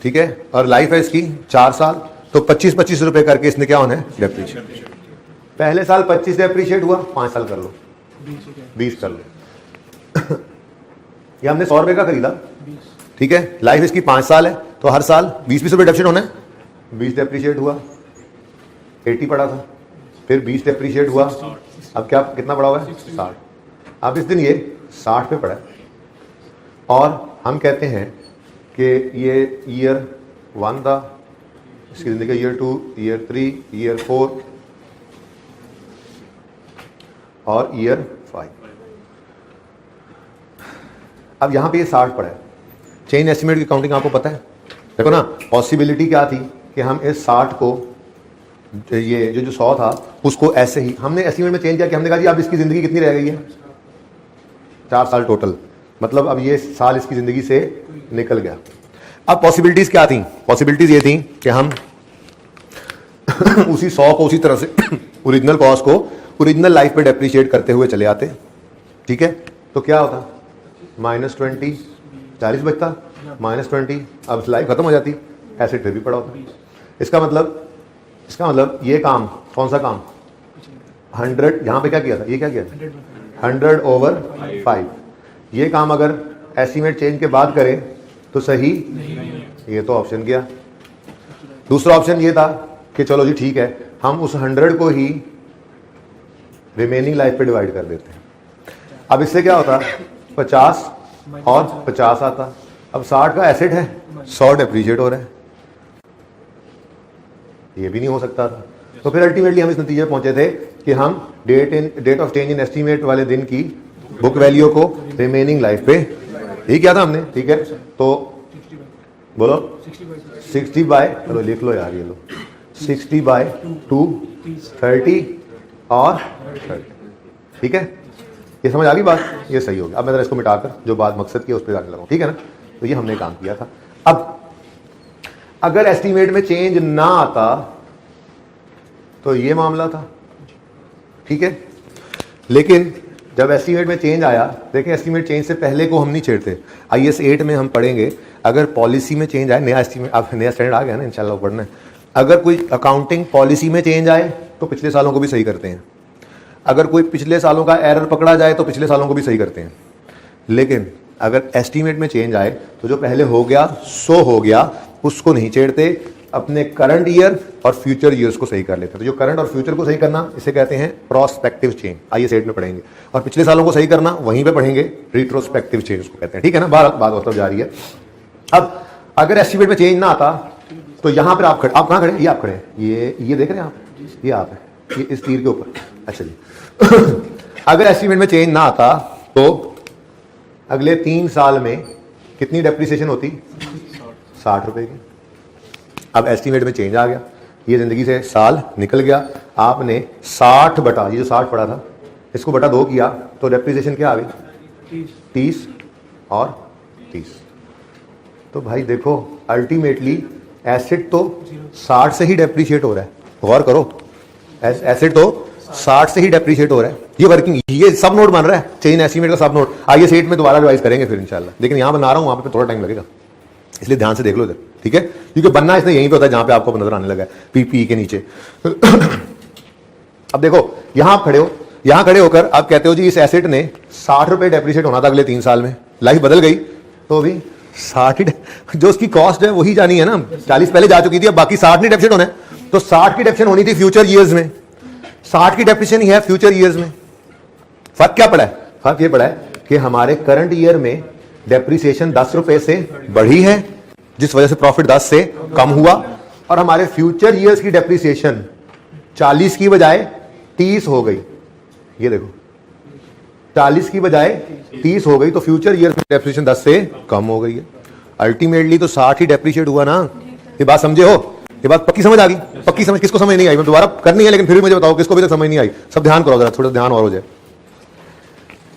ठीक है, और लाइफ है इसकी 4 साल, तो 25-25 रुपए करके इसने क्या होना है? डेप्रीशिएट। पहले साल 25 डेप्रीशिएट हुआ, 5 साल कर लो, 20 कर लो। ये हमने 100 रुपए का खरीदा, ठीक है, लाइफ इसकी 5 साल है, तो हर साल 20-20 रुपए डेप्रीशिएट होना है। 20 डेप्रीशिएट हुआ, 80 पड़ा था, फिर 20 डेप्रीशिएट हुआ, अब क्या कितना पड़ा हुआ है? 60। अब इस दिन ये 60 पे पड़ा है, और हम कहते हैं कि ये ईयर 1 था, इसकी जिंदगी का ईयर 2, ईयर 3, ईयर 4 और ईयर 5। अब यहां पे ये 60 पड़ा है। चेंज एस्टीमेट की काउंटिंग आपको पता है, देखो ना, पॉसिबिलिटी क्या थी कि हम इस 60 को, ये जो 100 था उसको ऐसे ही हमने एस्टीमेट में चेंज किया कि हमने कहा जी अब इसकी जिंदगी कितनी रह गई है? 4 साल टोटल, मतलब अब ये साल इसकी जिंदगी से निकल गया। अब पॉसिबिलिटीज क्या थी? पॉसिबिलिटीज ये थी कि हम उसी 100 को उसी तरह से ओरिजिनल कॉस्ट को ओरिजिनल लाइफ पे डेप्रिशिएट करते हुए चले आते, ठीक है। तो क्या होता? -20, 40 बचता, -20, अब लाइफ खत्म हो जाती, एसेट फिर भी पड़ा होता। इसका मतलब ये काम, कौन सा काम? 100, यहां पे क्या किया था? ये क्या किया था? 100/5। ये काम अगर एस्टीमेट चेंज के बाद करें तो सही नहीं। ये तो ऑप्शन गया। दूसरा ऑप्शन ये था कि चलो जी ठीक है, हम उस 100 को ही रिमेनिंग लाइफ पे डिवाइड कर देते हैं। अब इससे क्या होता? 50 और 50 आता। अब 60 का एसेट है, 100 डेप्रीशिएट हो रहा है, ये भी नहीं हो सकता था। तो फिर अल्टीमेटली हम इस नतीजे पहुंचे थे कि हम date of change in estimate वाले दिन की बुक वैल्यू को रिमेनिंग लाइफ पे ही किया था हमने, ठीक है। तो बोलो 60/, चलो लिख लो यार, ये लो 60/2, 30 और 30, ठीक है। ये समझ आ गई बात? ये सही हो गया। अब मैं जरा इसको मिटाकर जो बात मकसद की उस पर जाने लगा, ठीक है ना। तो ये हमने काम किया था। अब अगर एस्टीमेट में चेंज ना आता तो ये मामला था, ठीक है। लेकिन जब एस्टीमेट में चेंज आया, देखें एस्टीमेट चेंज से पहले को हम नहीं छेड़ते। IAS 8 में हम पढ़ेंगे, अगर पॉलिसी में चेंज आए, नया एस्टीमेट, अब नया स्टैंडर्ड आ गया ना, इंशाल्लाह पढ़ना है। अगर कोई अकाउंटिंग पॉलिसी में चेंज आए तो पिछले सालों को भी सही करते हैं। अगर कोई पिछले सालों का एरर पकड़ा जाए तो पिछले सालों को भी सही करते हैं। लेकिन अगर एस्टीमेट में चेंज आए तो जो पहले हो गया सो हो गया, उसको नहीं छेड़ते, अपने करंट ईयर और फ्यूचर ईयर्स को सही कर लेते हैं। तो जो करंट और फ्यूचर को सही करना, इसे कहते हैं प्रोस्पेक्टिव चेंज, IAS 8 में पढ़ेंगे। और पिछले सालों को सही करना वहीं पे पढ़ेंगे, रिट्रोस्पेक्टिव चेंज उसको कहते हैं, ठीक है ना। बात और जा रही है। अब अगर एस्टीमेट में चेंज ना आता तो यहां पर आप कहां खड़े? ये आप खड़े हैं, ये देख रहे हैं आप, ये आप है, ये इस तीर के ऊपर। अच्छा जी अगर एस्टीमेट में चेंज ना आता तो अगले 3 साल में कितनी डेप्रिसिएशन होती? 60 रुपए की। अब एस्टीमेट में चेंज आ गया, ये जिंदगी से साल निकल गया, आपने 60 बटा, ये जो 60 पड़ा था इसको बटा 2 किया तो डेप्रिसिएशन क्या आ गई? 30 और 30। तो भाई देखो अल्टीमेटली एसेट तो 60 से ही डेप्रिशिएट हो रहा है। गौर करो, एसेट तो 60 से ही डेप्रिशिएट हो रहा है। ये वर्किंग, ये सब नोट बन रहा है, चेंज एस्टीमेट का सब नोट। IAS 8 में दोबारा रिवाइज करेंगे फिर इंशाल्लाह, लेकिन यहां बना रहा हूं, वहां पे थोड़ा टाइम लगेगा, इसलिए ध्यान से देख लो इधर, ठीक है। क्योंकि बनना इसने यहीं पे होता है जहां पे आपको नजर आने लगा है, PPE के नीचे। अब देखो यहां आप खड़े हो, यहां खड़े होकर आप कहते हो जी इस एसेट ने 60 रुपए डेप्रिशिएट होना था अगले 3 साल में, लाइफ बदल गई तो भी 60 जो उसकी कॉस्ट है वही जानी है ना, 40 पहले जा चुकी थी, अब बाकी 60 नहीं डेप्रिशिएट होना है। तो 60 की डेप्रिशिएशन होनी थी फ्यूचर ईयर्स में, 60 की डेप्रिशिएशन ही है फ्यूचर ईयर्स में। फर्क क्या पड़ा है? फर्क ये पड़ा है कि हमारे करंट ईयर में डेप्रिसिएशन 10 रुपए से बढ़ी है, जिस वजह से प्रॉफिट 10 से कम हुआ, और हमारे फ्यूचर ईयर्स की डेप्रिसिएशन 40 की बजाय 30 हो गई। ये देखो 40 की बजाय 30 हो गई, तो फ्यूचर ईयर्स में डेप्रिसिएशन 10 से कम हो गई है। अल्टीमेटली तो 60 ही डेप्रिशिएट हुआ ना। ये बात समझे हो? ये बात पक्की समझ आ गई? पक्की समझ? किसको समझ नहीं आई? मैं दोबारा करनी है, लेकिन फिर भी मुझे बताओ किसको अभी तक समझ नहीं आई। सब ध्यान करो जरा, थोड़ा ध्यान और हो जाए।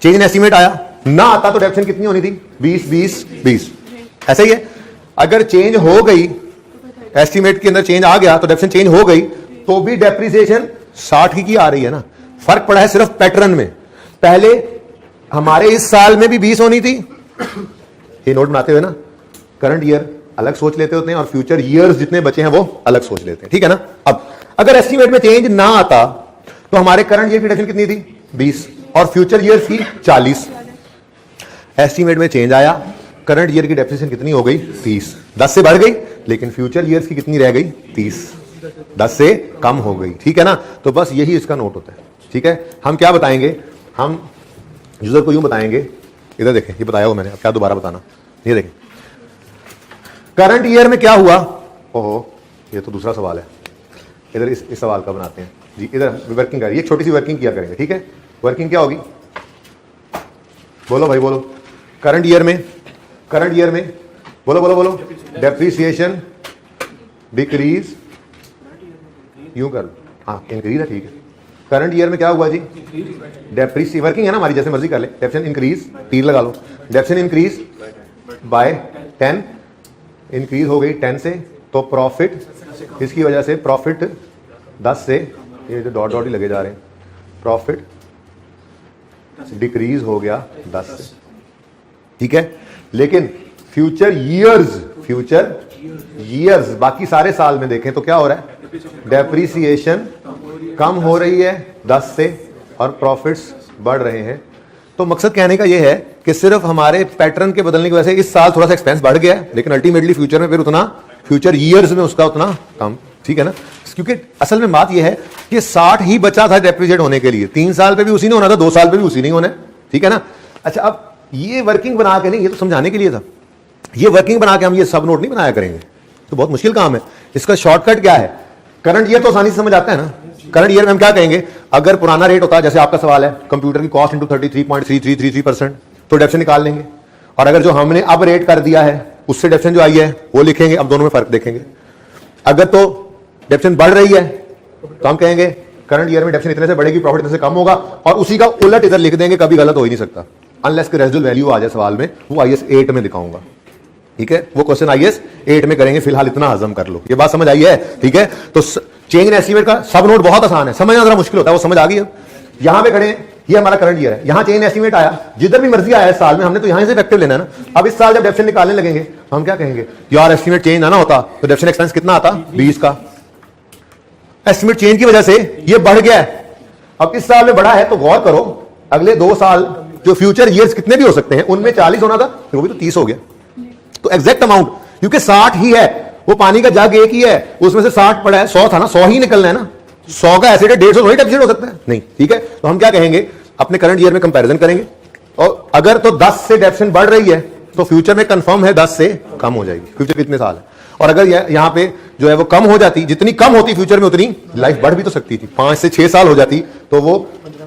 चेंज इन एस्टीमेट आया ना, आता तो डेप्रिसिएशन कितनी होनी थी? 20 20 20। ऐसा ही है, अगर चेंज हो गई, एस्टीमेट के अंदर चेंज आ गया तो डेप्रिसिएशन चेंज हो गई, तो भी डेप्रिसिएशन 60 की आ रही है ना। फर्क पड़ा है सिर्फ पैटर्न में। पहले हमारे इस साल में भी 20 होनी थी, ये नोट बनाते हुए ना, करंट ईयर अलग सोच लेते होते हैं और फ्यूचर ईयर्स जितने बचे हैं वो अलग सोच लेते हैं, ठीक है ना। अब अगर एस्टीमेट में चेंज ना आता तो हमारे करंट ईयर की डेप्रिसिएशन कितनी थी? 20, और फ्यूचर ईयर्स की 40। एस्टीमेट में चेंज आया, करंट ईयर की डेप्रिसिएशन कितनी हो गई? 30। 10 से बढ़ गई, लेकिन फ्यूचर ईयर्स की कितनी रह गई? 30। 10 से कम हो गई, ठीक है ना। तो बस यही इसका नोट होता है, ठीक है। हम क्या बताएंगे, हम यूजर को यूं बताएंगे, इधर देखें, ये बताया हुआ मैंने, अब क्या दोबारा बताना। ये देखें करंट ईयर में क्या हुआ। ओहो, ये तो दूसरा सवाल है, इधर इस सवाल का बनाते हैं जी। इधर वर्किंग करिए, छोटी सी वर्किंग किया करेंगे, ठीक है। वर्किंग क्या होगी? बोलो भाई बोलो। करंट ईयर में बोलो बोलो बोलो। डेप्रिसिएशन डिक्रीज, यूं कर, हाँ इंक्रीज है, ठीक है। करंट ईयर में क्या हुआ जी? डेप्रिसिएशन, वर्किंग है ना हमारी, जैसे मर्जी कर ले। डेप्रिसिएशन इंक्रीज, तीर लगा लो। डेप्रिसिएशन इंक्रीज बाय 10, इंक्रीज हो गई 10 से, तो प्रॉफिट, इसकी वजह से प्रॉफिट 10 से, ये जो डॉट डॉट ही लगे जा रहे हैं, प्रॉफिट डिक्रीज हो गया 10 से, ठीक है। लेकिन फ्यूचर ईयर्स बाकी सारे साल में देखें तो क्या हो रहा है? डेप्रिसिएशन कम हो रही है 10 से और प्रॉफिट्स बढ़ रहे हैं। तो मकसद कहने का यह है कि सिर्फ हमारे पैटर्न के बदलने की वजह से इस साल थोड़ा सा एक्सपेंस बढ़ गया है, लेकिन अल्टीमेटली फ्यूचर में फिर उतना, फ्यूचर ईयर्स में उसका उतना कम, ठीक है ना। क्योंकि असल में बात यह है कि 60 ही बचा था डेप्रिसिएट होने के लिए। 3 साल पे भी उसी ने होना था, 2 साल पे भी उसी नहीं होना है, ठीक है ना। अच्छा, अब ये वर्किंग बना के नहीं, ये तो समझाने के लिए था, ये वर्किंग बना के हम ये सब नोट नहीं बनाया करेंगे, तो बहुत मुश्किल काम है। इसका शॉर्टकट क्या है? करंट ईयर तो आसानी से समझ आता है ना। करंट ईयर में हम क्या कहेंगे? अगर पुराना रेट होता है, जैसे आपका सवाल है, कंप्यूटर की कॉस्ट इंटू 33.3333%, तो डेप्रिसिएशन निकाल लेंगे। और अगर जो हमने अब रेट कर दिया है उससे डेप्रिसिएशन जो आई है वो लिखेंगे, अब दोनों में फर्क देखेंगे। अगर तो डेप्रिसिएशन बढ़ रही है तो हम कहेंगे करंट ईयर में डेप्रिसिएशन इतने से बढ़ेगी, प्रॉफिट इतने से कम होगा, और उसी का उलट इधर लिख देंगे, कभी गलत हो ही नहीं सकता, अनलेस कि रेजिडुअल वैल्यू आ जाए सवाल में, वो IAS 8 में दिखाऊंगा, ठीक है। वो क्वेश्चन IAS 8 में करेंगे, फिलहाल इतना हजम कर लो। ये बात समझ आई है, ठीक है। तो चेंज इन एस्टीमेट का सब नोट बहुत आसान है, समझना जरा मुश्किल होता है, वो समझ आ गई। अब यहां पे खड़े हैं, ये हमारा करंट ईयर है, यहां चेंज इन एस्टीमेट आया, जिधर भी मर्जी आया इस साल में, हमने तो यहां से इफेक्टिव लेना है ना। अब इस साल जब डेप्रिसिएशन निकालने लगेंगे तो हम क्या कहेंगे? यार एस्टीमेट चेंज ना होता तो डेप्रिसिएशन एक्सपेंस कितना आता? 20 का। एस्टीमेट चेंज की वजह से ये बढ़ गया है, अब इस साल में बढ़ा है, तो गौर करो अगले 2 साल जो फ्यूचर ईयर्स कितने भी हो सकते हैं, उनमें 40 होना था, वो भी तो 30 हो गया। तो एग्जैक्ट अमाउंट, क्योंकि 60 ही है, वो पानी का जग एक ही है, उसमें से 60 पड़ा है, 100 था ना, 100 ही निकलना है ना। 100 का एसिड है, 150 थोड़ी डेप्रिसिएट हो सकता है, नहीं, ठीक है। तो हम क्या कहेंगे? अपने करंट ईयर में कंपैरिजन करेंगे, और अगर तो 10 से डेप्रिसिएशन बढ़ रही है तो फ्यूचर में कंफर्म है 10 से कम हो जाएगी, फ्यूचर कितने साल है। और अगर यहां पे जो है वो कम हो जाती, जितनी कम होती फ्यूचर में उतनी लाइफ बढ़ भी तो सकती थी। 5 से 6 साल हो जाती तो वो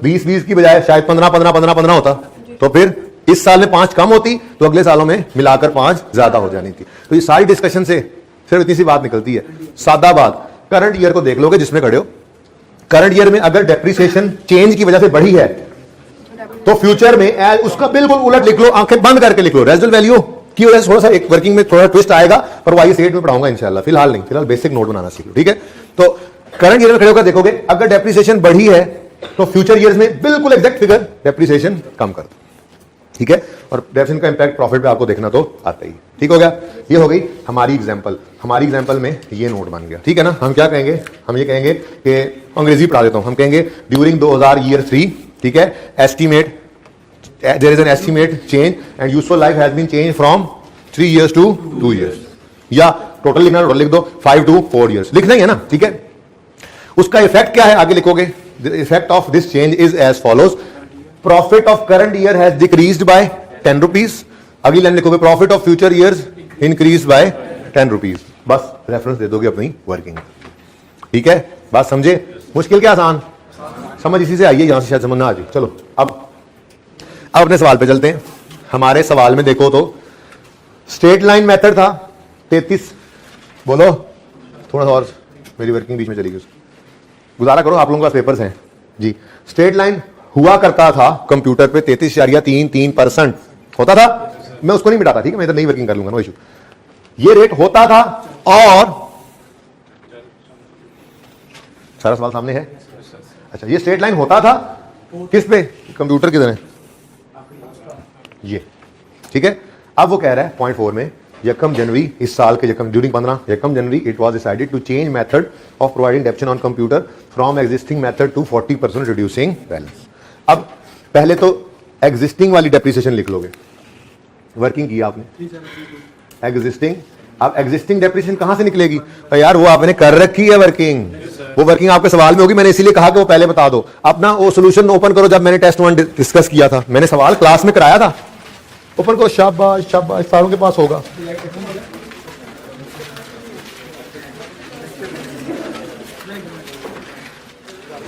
20 की बजाय शायद 15 होता, तो फिर इस साल में 5 कम होती तो अगले सालों में मिलाकर 5 ज्यादा हो जानी थी। तो ये सारी डिस्कशन से सिर्फ इतनी सी बात निकलती है, सादा बात। करंट ईयर को देख लोगे जिसमें खड़े हो, करंट ईयर में अगर डेप्रिसिएशन चेंज की वजह से बढ़ी है तो फ्यूचर में उसका बिल्कुल उलट लिख लो, आंखें बंद करके लिख लो। रेजिडुअल वैल्यू की वजह से थोड़ा सा एक वर्किंग में थोड़ा ट्विस्ट आएगा, पर वो IAS 8 में पढ़ाऊंगा इंशाल्लाह, फिलहाल नहीं, फिलहाल बेसिक नोट बनाना सीखो, ठीक है। तो करंट ईयर में खड़े होकर देखोगे, अगर डेप्रिसिएशन बढ़ी है तो फ्यूचर ईयर्स में बिल्कुल एग्जैक्ट फिगर डेप्रिसिएशन कम कर दो, ठीक है। और डेप्रिसिएशन का इंपैक्ट प्रॉफिट पे आपको देखना तो आता ही, ठीक हो गया। ये हो गई हमारी एग्जांपल, हमारी एग्जांपल में ये नोट बन गया, ठीक है ना। हम क्या कहेंगे? हम ये कहेंगे कि अंग्रेजी पढ़ा देता हूं, हम कहेंगे ड्यूरिंग 2000 ईयर 3, ठीक है, estimate, there is an estimate change and useful life has been change from 3 years to 2 years, या टोटल लिखना, टोटल लिख दो 5 to 4 years, लिखना ही है ना, ठीक है। उसका इफेक्ट क्या है आगे लिखोगे? The effect of this change is as follows, profit of current year has decreased by 10 rupees, अगली लाइन लिखोगे profit of future years increase by 10 rupees, बस रेफरेंस दे दोगे अपनी वर्किंग। ठीक है, बात समझे? मुश्किल क्या आसान? समझ इसी से आई है, यहां से शायद समझ ना आ जाए। चलो अब अपने सवाल पे चलते हैं। हमारे सवाल में देखो तो स्ट्रेट लाइन मेथड था 33, बोलो थोड़ा सा और, मेरी वर्किंग बीच में चली गई, गुजारा करो, आप लोगों के पास पेपर्स हैं जी। स्ट्रेट लाइन हुआ करता था कंप्यूटर पे 33.33% होता था, मैं उसको नहीं मिटाता, ठीक है, मैं इधर नहीं वर्किंग कर लूंगा, नो इशू। ये रेट होता था और सारा सवाल सामने है। अच्छा, ये स्ट्रेट लाइन होता था किस पे? कंप्यूटर किधर है? ये, ठीक है। अब वो कह रहा है पॉइंट 4 में, यकम जनवरी इस साल के ड्यूरिंग 15 यकम जनवरी it was decided to change method of providing depreciation on computer from existing method to 40% reducing balance. अब पहले तो एग्जिस्टिंग वाली डेप्रिसिएशन लिख लोगे, वर्किंग की आपने एग्जिस्टिंग। अब एग्जिस्टिंग डेप्रिसिएशन कहां से निकलेगी? तो यार वो आपने कर रखी है वर्किंग, वो वर्किंग आपके सवाल में होगी, मैंने इसीलिए कहा कि वो पहले बता दो। अपना वो सॉल्यूशन ओपन करो, जब मैंने टेस्ट 1 डिस्कस किया था, मैंने सवाल क्लास में कराया था, ओपन करो, शाबाश शाबाश, सारों के पास होगा।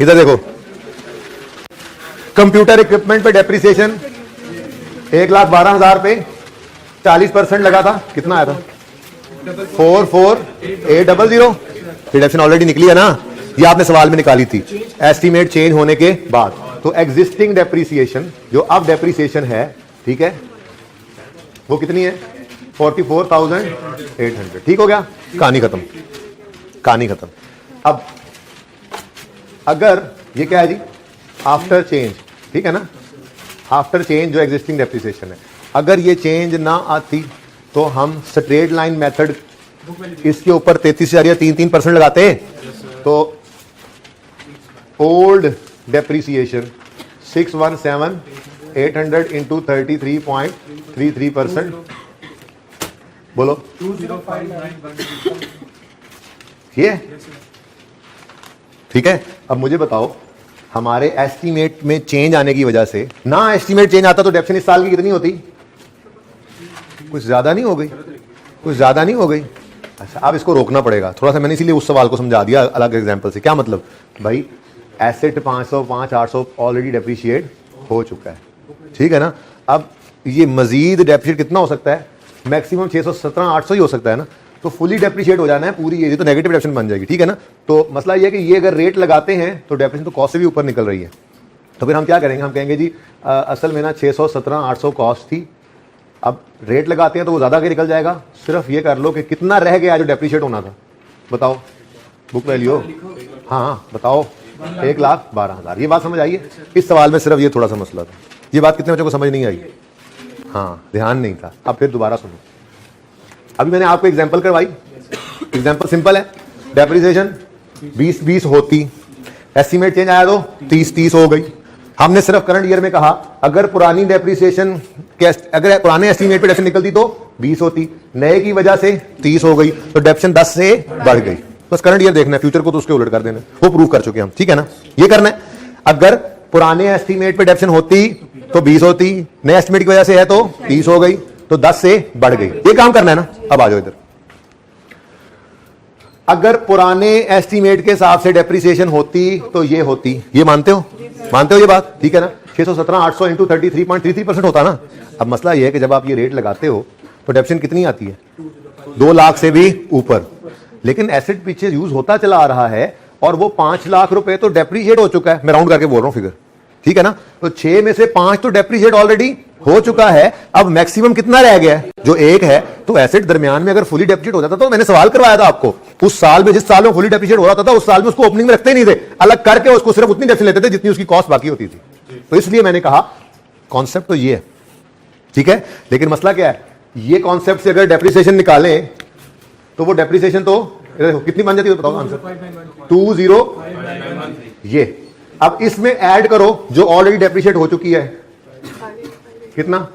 इधर देखो, कंप्यूटर इक्विपमेंट पे डेप्रिसिएशन 1,12,000 पे 40% लगा था, कितना आया था? 44,800। डिडक्शन ऑलरेडी निकली है ना, ये आपने सवाल में निकाली थी एस्टीमेट चेंज होने के बाद। तो एग्जिस्टिंग डेप्रिसिएशन जो अब डेप्रिसिएशन है, ठीक है, वो कितनी है? 44,800। ठीक हो गया, कहानी खत्म, कहानी खत्म। अब अगर ये क्या है जी? आफ्टर चेंज, ठीक है ना, आफ्टर चेंज जो एग्जिस्टिंग डेप्रिसिएशन है, अगर ये चेंज ना आती तो हम स्ट्रेट लाइन मेथड इसके ऊपर 33,3% लगाते, तो ओल्ड डेप्रिसिएशन 617,800 इंटू 33.33%, बोलो 2059। ये ठीक है। अब मुझे बताओ, हमारे एस्टीमेट में चेंज आने की वजह से, ना एस्टीमेट चेंज आता तो डेप्शन इस साल की कितनी होती? कुछ ज्यादा नहीं हो गई? कुछ ज्यादा नहीं हो गई? अच्छा, अब इसको रोकना पड़ेगा थोड़ा सा, मैंने इसीलिए उस सवाल को समझा दिया अलग एग्जांपल से। क्या मतलब भाई, एसेट 505 800 ऑलरेडी डेप्रिशिएट हो चुका है, ठीक है ना। अब ये मजीद डेप्रिशिएट कितना हो सकता है? मैक्सिमम 617 800 ही हो सकता है ना। तो फुली डेप्रिशिएट हो जाना है पूरी, ये तो नेगेटिव डेप्रिसिएशन बन जाएगी, ठीक है ना। तो मसला ये है कि ये अगर रेट लगाते हैं तो डेप्रिसिएशन तो कॉस्ट से भी ऊपर निकल रही है। तो फिर हम क्या करेंगे? हम कहेंगे जी असल में ना 617 800 कॉस्ट थी, अब रेट लगाते हैं तो वो ज़्यादा के निकल जाएगा। सिर्फ ये कर लो कि कितना रह गया जो डेप्रिशिएट होना था, बताओ, बुक वैल्यू। हाँ बताओ, 1,12,000। ये बात समझ आई है? इस सवाल में सिर्फ ये थोड़ा सा मसला था, ये बात कितने बच्चों को समझ नहीं आई? हाँ, ध्यान नहीं था। अब फिर दोबारा सुनो, अभी मैंने आपको एग्जांपल करवाई, एग्जांपल सिंपल है। डेप्रिसिएशन 20-20 होती, एस्टीमेट चेंज आया तो 30-30 हो गई। हमने सिर्फ करंट ईयर में कहा अगर पुरानी डेप्रिसिएशन अगर पुराने एस्टीमेट पे डेप्शन निकलती तो 20 होती, नए की वजह से 30 हो गई, तो डेप्शन 10 से बढ़ गई। बस करंट ईयर देखना है, फ्यूचर को तो उसके उलट कर देना, वो प्रूव कर चुके हम, ठीक है ना। ये करना है, अगर पुराने एस्टीमेट पे डेप्शन होती तो 20 होती, नए एस्टीमेट की वजह से है तो 30 हो गई, तो 10 से बढ़ गई। ये काम करना है ना। अब आ जाओ इधर, अगर पुराने एस्टीमेट के हिसाब से डेप्रिसिएशन होती तो ये होती, ये मानते हो? मानते हो ये बात? ठीक है ना। 617 800 इंटू 33.33% होता ना। अब मसला ये है कि जब आप ये रेट लगाते हो तो डेप्रिसिएशन कितनी आती है? 2 लाख से भी ऊपर। लेकिन एसेट पीछे यूज होता चला आ रहा है और वो 5 लाख रुपए तो डेप्रिशिएट हो चुका है, मैं राउंड करके बोल रहा हूं फिगर, ठीक है ना। तो 6 में से 5 तो डेप्रिशिएट ऑलरेडी हो चुका है, अब मैक्सिमम कितना रह गया है? जो 1 है। तो एसेट दरमियान में अगर फुली डेप्रिशिएट हो जाता, तो मैंने सवाल करवाया था आपको, उस साल में जिस साल में फुली डेप्रिशिएट हो रहा था उस साल में उसको ओपनिंग में रखते ही नहीं थे, अलग करके उसको सिर्फ उतनी डेप्रिसिएशन लेते थे जितनी उसकी कॉस्ट बाकी होती थी। तो इसलिए मैंने कहा कॉन्सेप्ट तो ये है, ठीक है। लेकिन मसला क्या है, ये कॉन्सेप्ट से अगर डेप्रिसिएशन निकालें तो वो डेप्रिसिएशन तो कितनी बन जाती है? बताओ आंसर। 20 ये। अब इसमें ऐड करो जो ऑलरेडी डेप्रिशिएट हो चुकी है, कितना?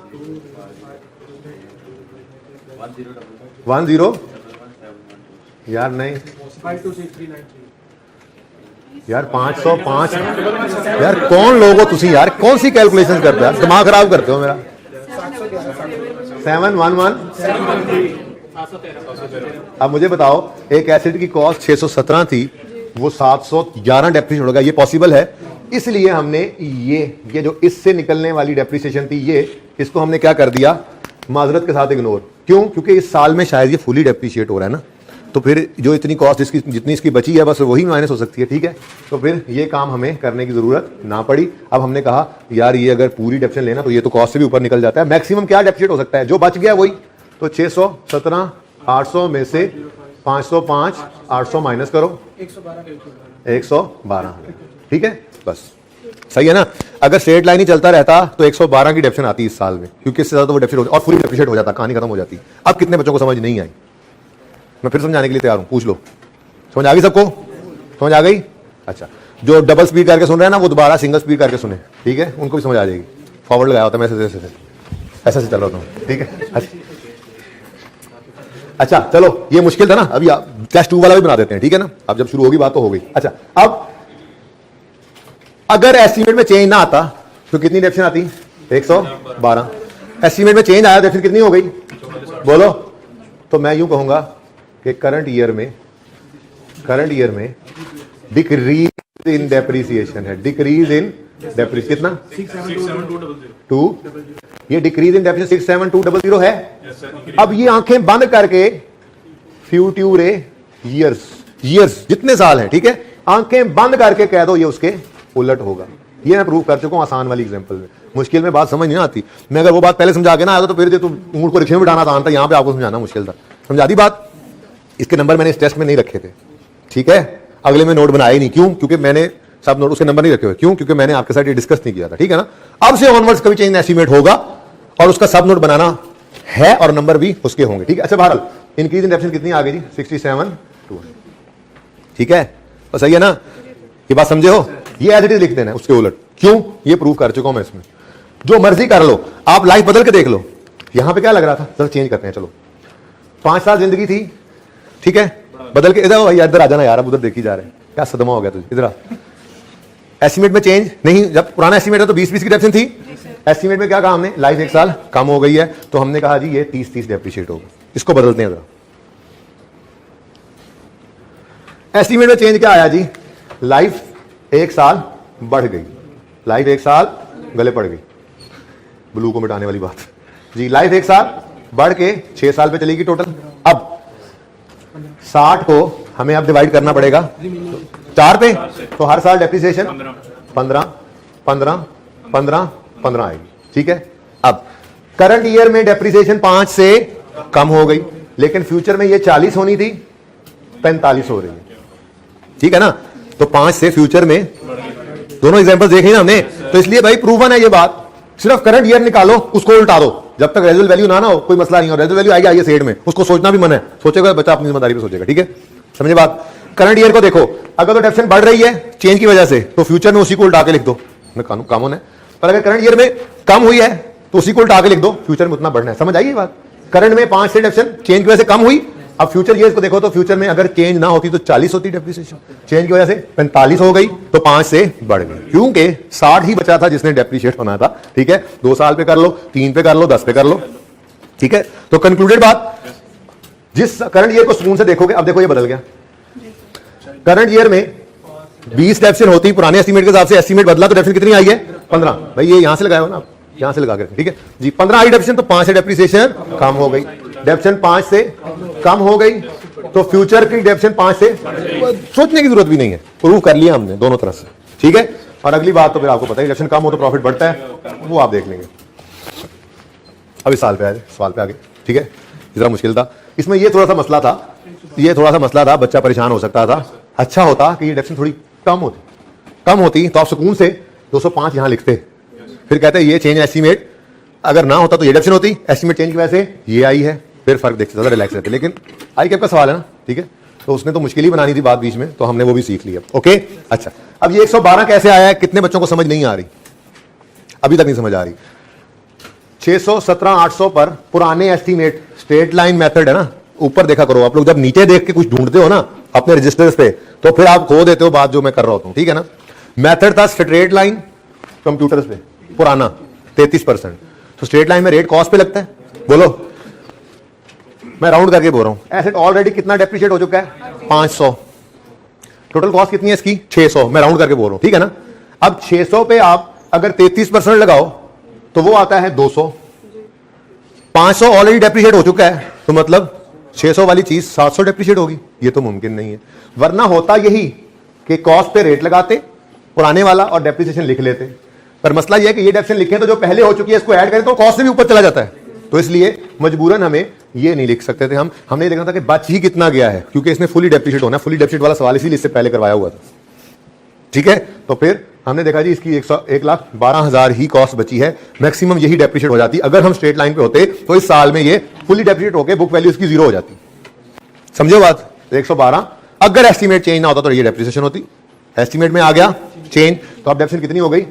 10 यार नहीं यार 505 यार, कौन लोग हो तुसी यार, कौन सी कैलकुलेशन करते हो यार, दिमाग खराब करते हो मेरा। 711 अब मुझे बताओ, एक एसिड की कॉस्ट 617 थी, वो 711 डेप्रिसिएट होगा, ये पॉसिबल है। इसलिए हमने ये जो इससे निकलने वाली डेप्रिसिएशन थी, ये इसको हमने क्या कर दिया, माजरत के साथ इग्नोर। क्यों? क्योंकि इस साल में शायद ये फुली डेप्रिशिएट हो रहा है ना, तो फिर जो इतनी कॉस्ट जितनी इसकी बची है बस वही माइनस हो सकती है, ठीक है। तो फिर ये काम हमें करने की जरूरत ना पड़ी। अब हमने कहा यार ये अगर पूरी डेप्रिसिएशन लेना तो ये तो कॉस्ट से भी ऊपर निकल जाता है, मैक्सिमम क्या डेप्रिशिएट हो सकता है, जो बच गया वही। तो 617 800 में से 505 800 माइनस करो, 112, ठीक है, बस सही है ना। अगर स्ट्रेट लाइन ही चलता रहता तो 112 की डेप्रिसिएशन आती इस साल में, क्योंकि इससे ज्यादा तो वो डेप्रिशिएट और फुली डेप्रिशिएट हो जाता, कहानी खत्म हो जाती। अब कितने बच्चों को समझ नहीं आई? मैं फिर समझाने के लिए तैयार हूं, पूछ लो। समझ आ गई सबको? समझ आ गई? अच्छा, जो डबल स्पीड करके सुन रहे हैं ना वो दोबारा सिंगल स्पीड करके सुने, ठीक है, उनको भी समझ आ जाएगी। फॉरवर्ड लगाया होता है मैं ऐसे से चल रहा हूं, ठीक है। अच्छा चलो, ये मुश्किल था ना, अभी क्लास 2 वाला भी बना देते हैं, ठीक है ना। अब जब शुरू होगी बात तो हो गई। अच्छा, अब अगर एस्टीमेट में चेंज ना आता तो कितनी डेप्रिसिएशन आती? 112। एस्टीमेट में चेंज आया, डेप्रिसिएशन कितनी हो गई बोलो? तो मैं यूं कहूंगा कि करंट ईयर में डिक्रीज इन डेप्रिसिएशन है, डिक्रीज इन डेप्रिसिएशन कितना? 67200। ये डिक्रीज इन डेप्रिसिएशन 67200 है। अब ये आंखें बंद करके फ्यूट्यूरे ईयर्स जितने साल हैं, ठीक है, आंखें बंद करके कह दो ये उसके उलट होगा। ये मैं प्रूव कर चुका हूं आसान वाली एग्जांपल में। मुश्किल में बात समझ नहीं आती, मैं अगर वो बात पहले समझा के ना आया तो फिर तुम ऊंट को रिक्शे में बिठाना आसान था, यहां पे आपको समझाना मुश्किल था। समझा दी बात? इसके नंबर मैंने इस टेस्ट में नहीं रखे थे, ठीक है, अगले में नोट बनाए नहीं। क्यों? क्योंकि मैंने सब नोट उसके नंबर नहीं रखे हुए। क्यों? क्योंकि मैंने आपके साथ ये डिस्कस नहीं किया था, ठीक है ना। अब से ऑनवर्ड्स कभी चेंज एस्टीमेट होगा और उसका सब नोट बनाना है और नंबर भी उसके होंगे, ठीक है। अच्छा, बहरहाल इंक्रीज इन डेप्रिसिएशन कितनी आ गई जी? 67,200, ठीक है, तो सही है ना, ये बात समझे हो? ये एज इट इज लिख देना है उसके उलट। क्यों? ये प्रूव कर चुका हूं मैं इसमें। जो मर्जी कर लो, आप लाइफ बदल के देख लो। यहां पे क्या लग रहा था, चलो चेंज करते हैं। चलो 5 साल जिंदगी थी, ठीक है, बदल के इधर भाई, इधर आ जाना यार, अब उधर देखी जा रहे हैं, क्या सदमा हो गया तुझे, इधर आ। एस्टीमेट में चेंज नहीं, जब पुराना एस्टीमेट है तो 20-20 की डेप्रिसिएशन थी। एस्टीमेट में क्या कहा हमने, लाइफ 1 साल कम हो गई है, तो हमने कहा जी ये 30-30 डेप्रिशिएट होगा। इसको बदलते हैं जरा। एस्टीमेट में चेंज क्या आया जी, लाइफ 1 साल बढ़ गई, लाइफ 1 साल गले पड़ गई, ब्लू को मिटाने वाली बात जी। लाइफ 1 साल बढ़ के 6 साल पे चलेगी टोटल। अब 60 को हमें अब डिवाइड करना पड़ेगा 4 पे, तो हर साल डेप्रिसिएशन 15 आएगी, ठीक है। अब करंट ईयर में डेप्रिसिएशन 5 से कम हो गई, लेकिन फ्यूचर में ये 40 होनी थी, 45 हो रही है, ठीक है ना। तो 5 से फ्यूचर में, दोनों एग्जांपल देखे ना हमने, तो इसलिए भाई प्रूवन है ये बात। सिर्फ करंट ईयर निकालो, उसको उल्टा दो, जब तक रेजुअल वैल्यू ना हो कोई मसला नहीं हो। रेजुअल वैल्यू आएगी आइए सेड में, उसको सोचना भी मन है, सोचेगा बच्चा अपनी जिम्मेदारी पे सोचेगा, ठीक है, समझे बात। करंट ईयर को देखो, अगर तो डेप्रिसिएशन बढ़ रही है चेंज की वजह से, तो फ्यूचर में उसी को उल्टा के लिख दो, कॉमन है। पर अगर करंट ईयर में कम हुई है तो उसी को उल्टा के लिख दो, फ्यूचर में उतना बढ़ना है। समझ आई ये बात? करंट में 5 से डेप्रिसिएशन चेंज की वजह से कम हुई, अब फ्यूचर ईयर्स को देखो तो फ्यूचर में अगर चेंज ना होती तो 40 होती डेप्रिसिएशन, चेंज की वजह से 45 हो गई, तो 5 से बढ़ गई, क्योंकि 60 ही बचा था जिसने डेप्रिशिएट होना था, ठीक है। 2 साल पे कर लो, 3 पे कर लो, 10 पे कर लो, ठीक है। तो कंक्लूडेड बात, जिस करंट ईयर को सुकून से देखोगे, अब देखो ये बदल गया। करंट ईयर में 20 डेप्रिसिएशन होती, पुराने एस्टीमेट के हिसाब से एस्टीमेट बदला तो डेप्रिसिएशन कितनी आई है? 15। भाई ये यहां से लगाया हो ना, यहां से लगा कर, ठीक है जी। 15 आई डेप्रिसिएशन, तो 5 से डेप्रिसिएशन कम हो गई, डेप्रिसिएशन 5 से कम हो गई, तो फ्यूचर की डेप्रिसिएशन 5 से, सोचने की जरूरत भी नहीं है, प्रूव कर लिया हमने दोनों तरफ से, ठीक है। और अगली बात तो फिर आपको पता है, डेप्रिसिएशन कम हो तो प्रॉफिट बढ़ता है, वो आप देख लेंगे। अब इस सवाल पे आगे, ठीक है। इतना मुश्किल था इसमें, ये थोड़ा सा मसला था, बच्चा परेशान हो सकता था। अच्छा होता कि ये डेप्रिसिएशन थोड़ी कम होती तो आप सुकून से 205 यहां लिखते, फिर कहते ये चेंज एस्टीमेट अगर ना होता तो ये डेप्रिसिएशन होती, एस्टीमेट चेंज की वजह से ये आई है, फिर फर्क देखते ज़्यादा रिलैक्स रहते। लेकिन आई कैप का सवाल है ना, ठीक है, तो उसने तो मुश्किल ही बनानी थी बात बीच में, तो हमने वो भी सीख लिया, ओके। अच्छा, अब ये 112 कैसे आया है, कितने बच्चों को समझ नहीं आ रही, अभी तक नहीं समझ आ रही। 617 800 पर पुराने एस्टीमेट, स्ट्रेट लाइन मेथड है ना, ऊपर देखा करो आप लोग, जब नीचे देख के कुछ ढूंढते हो ना अपने रजिस्टर्स पे, तो फिर आप खो देते हो बात जो मैं कर रहा होता हूं, ठीक है ना। मेथड था स्ट्रेट लाइन कंप्यूटर्स पे पुराना 33%, तो स्ट्रेट लाइन में रेट कॉस्ट पे लगता है, बोलो, मैं राउंड करके बोल रहा हूं। एसेट ऑलरेडी कितना डेप्रिशिएट हो चुका है? 500। टोटल कॉस्ट कितनी है इसकी? 600। मैं राउंड करके बोल रहा हूं, ठीक है ना। अब 600 पे आप अगर 33% लगाओ तो वो आता है 200। 500 ऑलरेडी डेप्रिशिएट हो चुका है, तो मतलब 600 वाली चीज 700 डेप्रिशिएट होगी। ये तो मुमकिन नहीं है, वरना होता यही कि कॉस्ट पे रेट लगाते पुराने वाला और डेप्रिसिएशन लिख लेते। पर मसला यह है कि ये डेप्रिसिएशन लिखें तो जो पहले हो चुकी है इसको ऐड करें तो कॉस्ट से भी ऊपर चला जाता है। तो इसलिए मजबूरन हमें ये नहीं लिख सकते थे। हमने देखना था कि बच ही कितना गया है, क्योंकि इसमें फुली डेप्रिशिएट होना है। फुली डेप्रिशिएट वाला सवाल इसीलिए इससे पहले करवाया हुआ था, ठीक है। तो फिर हमने देखा जी इसकी 1,12,000 ही कॉस्ट बची है। मैक्सिमम यही डेप्रिशिएट हो जाती। अगर हम स्ट्रेट लाइन पे होते तो इस साल में ये फुली डेप्रिशिएट होकर बुक वैल्यू इसकी 0 हो जाती। समझो बात? 112 अगर एस्टीमेट चेंज ना होता तो ये डेप्रिसिएशन होती। एस्टीमेट में आ गया चेंज, तो अब डेप्रिसिएशन कितनी हो गई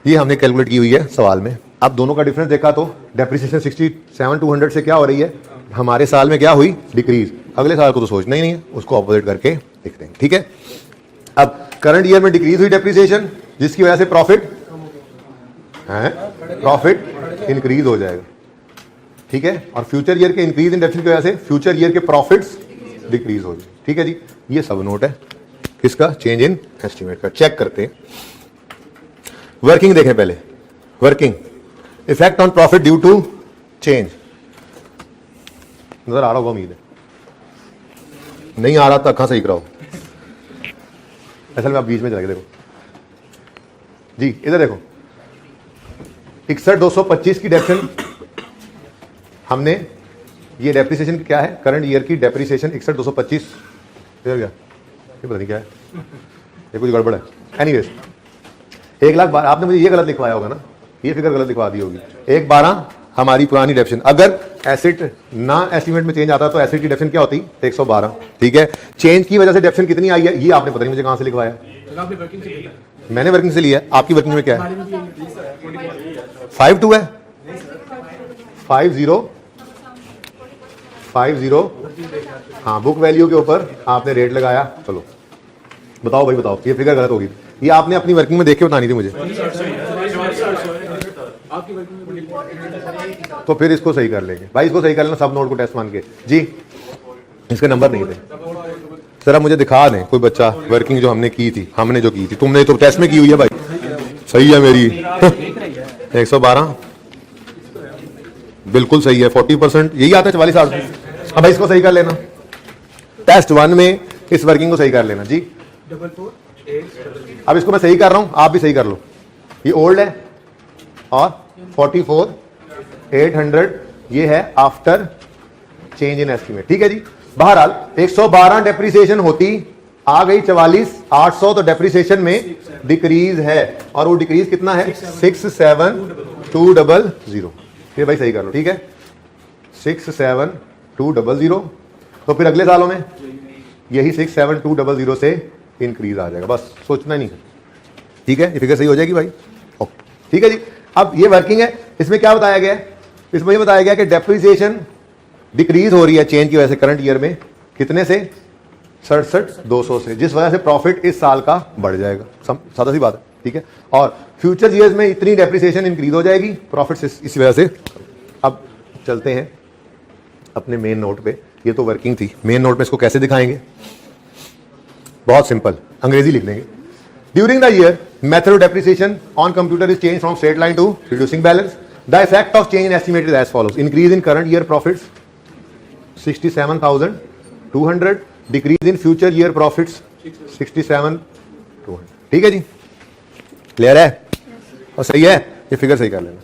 ये हमने कैलकुलेट की हुई है सवाल में। अब दोनों का डिफरेंस देखा तो डेप्रिसिएशन 67,200 से क्या हो रही है हमारे साल में? क्या हुई? डिक्रीज। अगले साल को तो सोचना ही नहीं है, उसको ऑपोजिट करके लिखते हैं, ठीक है। अब करंट ईयर में डिक्रीज हुई डेप्रिसिएशन, जिसकी वजह से प्रॉफिट इंक्रीज हो जाएगा, ठीक है। और फ्यूचर ईयर के इंक्रीज इन डेप्रिसिएशन की वजह से फ्यूचर ईयर के प्रॉफिट्स डिक्रीज हो जाए, ठीक है जी। ये सब नोट है किसका? चेंज इन एस्टीमेट का। चेक करते हैं, वर्किंग देखें पहले। Working effect on profit due to change. नजर आ रहा होगा उम्मीद है, नहीं आ रहा तो अखा सही कराओ। असल में आप बीच में चले देखो जी, इधर देखो 61,225 की डेप्रिसिएशन हमने, ये डेप्रिसिएशन क्या है? करंट ईयर की डेप्रिसिएशन 61,225। इधर क्या ये पता नहीं क्या है, ये कुछ गड़बड़ है। एनीवेज 1,12,000 आपने मुझे ये गलत लिखवाया होगा ना, ये फिगर गलत लिखवा दी होगी। 1,12,000 हमारी पुरानी डेप्रिसिएशन। अगर एसिड ना एस्टीमेट में चेंज आता तो एसिड की डेप्रिसिएशन क्या होती? 112, ठीक है। चेंज की वजह से डेप्रिसिएशन कितनी आई है ये आपने पता नहीं मुझे कहां से लिखवाया। मैंने वर्किंग से लिया, आपकी वर्किंग में क्या है? 52 है, 50 हाँ, बुक वैल्यू के ऊपर आपने रेट लगाया। चलो बताओ भाई बताओ, ये फिगर गलत होगी। ये आपने अपनी वर्किंग में देख के बतानी थी मुझे, तो फिर इसको सही कर लेंगे भाई, इसको सही कर लेना सब नोट को टेस्ट मान के जी। इसके नंबर नहीं थे सर, आप मुझे दिखा दें कोई बच्चा वर्किंग जो हमने की थी, हमने जो की थी। तुमने तो टेस्ट में की हुई है भाई, सही है मेरी 112 बिल्कुल सही है। 40% यही आता है 44 साल। अब भाई इसको सही कर लेना, टेस्ट 1 में इस वर्किंग को सही कर लेना जी। अब इसको मैं सही कर रहा हूं, आप भी सही कर लो। ये ओल्ड है और 44,800 ये है आफ्टर चेंज इन एस्टीमेट, ठीक है जी। बहरहाल 112 डेप्रिसिएशन होती, आ गई 44,800, तो डेप्रिसिएशन में डिक्रीज है। और वो डिक्रीज कितना है? 67,200। फिर भाई सही कर लो, ठीक है। 67,200, तो फिर अगले सालों में यही 67,200 से इंक्रीज आ जाएगा। बस सोचना नहीं, ठीक है। ये फिगर सही हो जाएगी भाई, ओके, ठीक है जी। अब ये वर्किंग है, इसमें क्या बताया गया है? इसमें ये बताया गया कि डेप्रिसिएशन डिक्रीज हो रही है चेंज की वजह से करंट ईयर में, कितने से? 67,200 से, जिस वजह से प्रॉफिट इस साल का बढ़ जाएगा। सादा सी बात है, ठीक है। और फ्यूचर ईयर्स में इतनी डेप्रिसिएशन इंक्रीज हो जाएगी प्रॉफिट से, इसी वजह से। अब चलते हैं अपने मेन नोट पे। ये तो वर्किंग थी, मेन नोट में इसको कैसे दिखाएंगे? बहुत सिंपल, अंग्रेजी लिख लेंगे। During the year method of depreciation on computer is change from straight line to reducing balance. The effect of change in estimate is as follows. Increase in current year profits 67,200, decrease in future year profits 67,200, ठीक है जी। Clear है और सही है? ये figure सही कर लेना,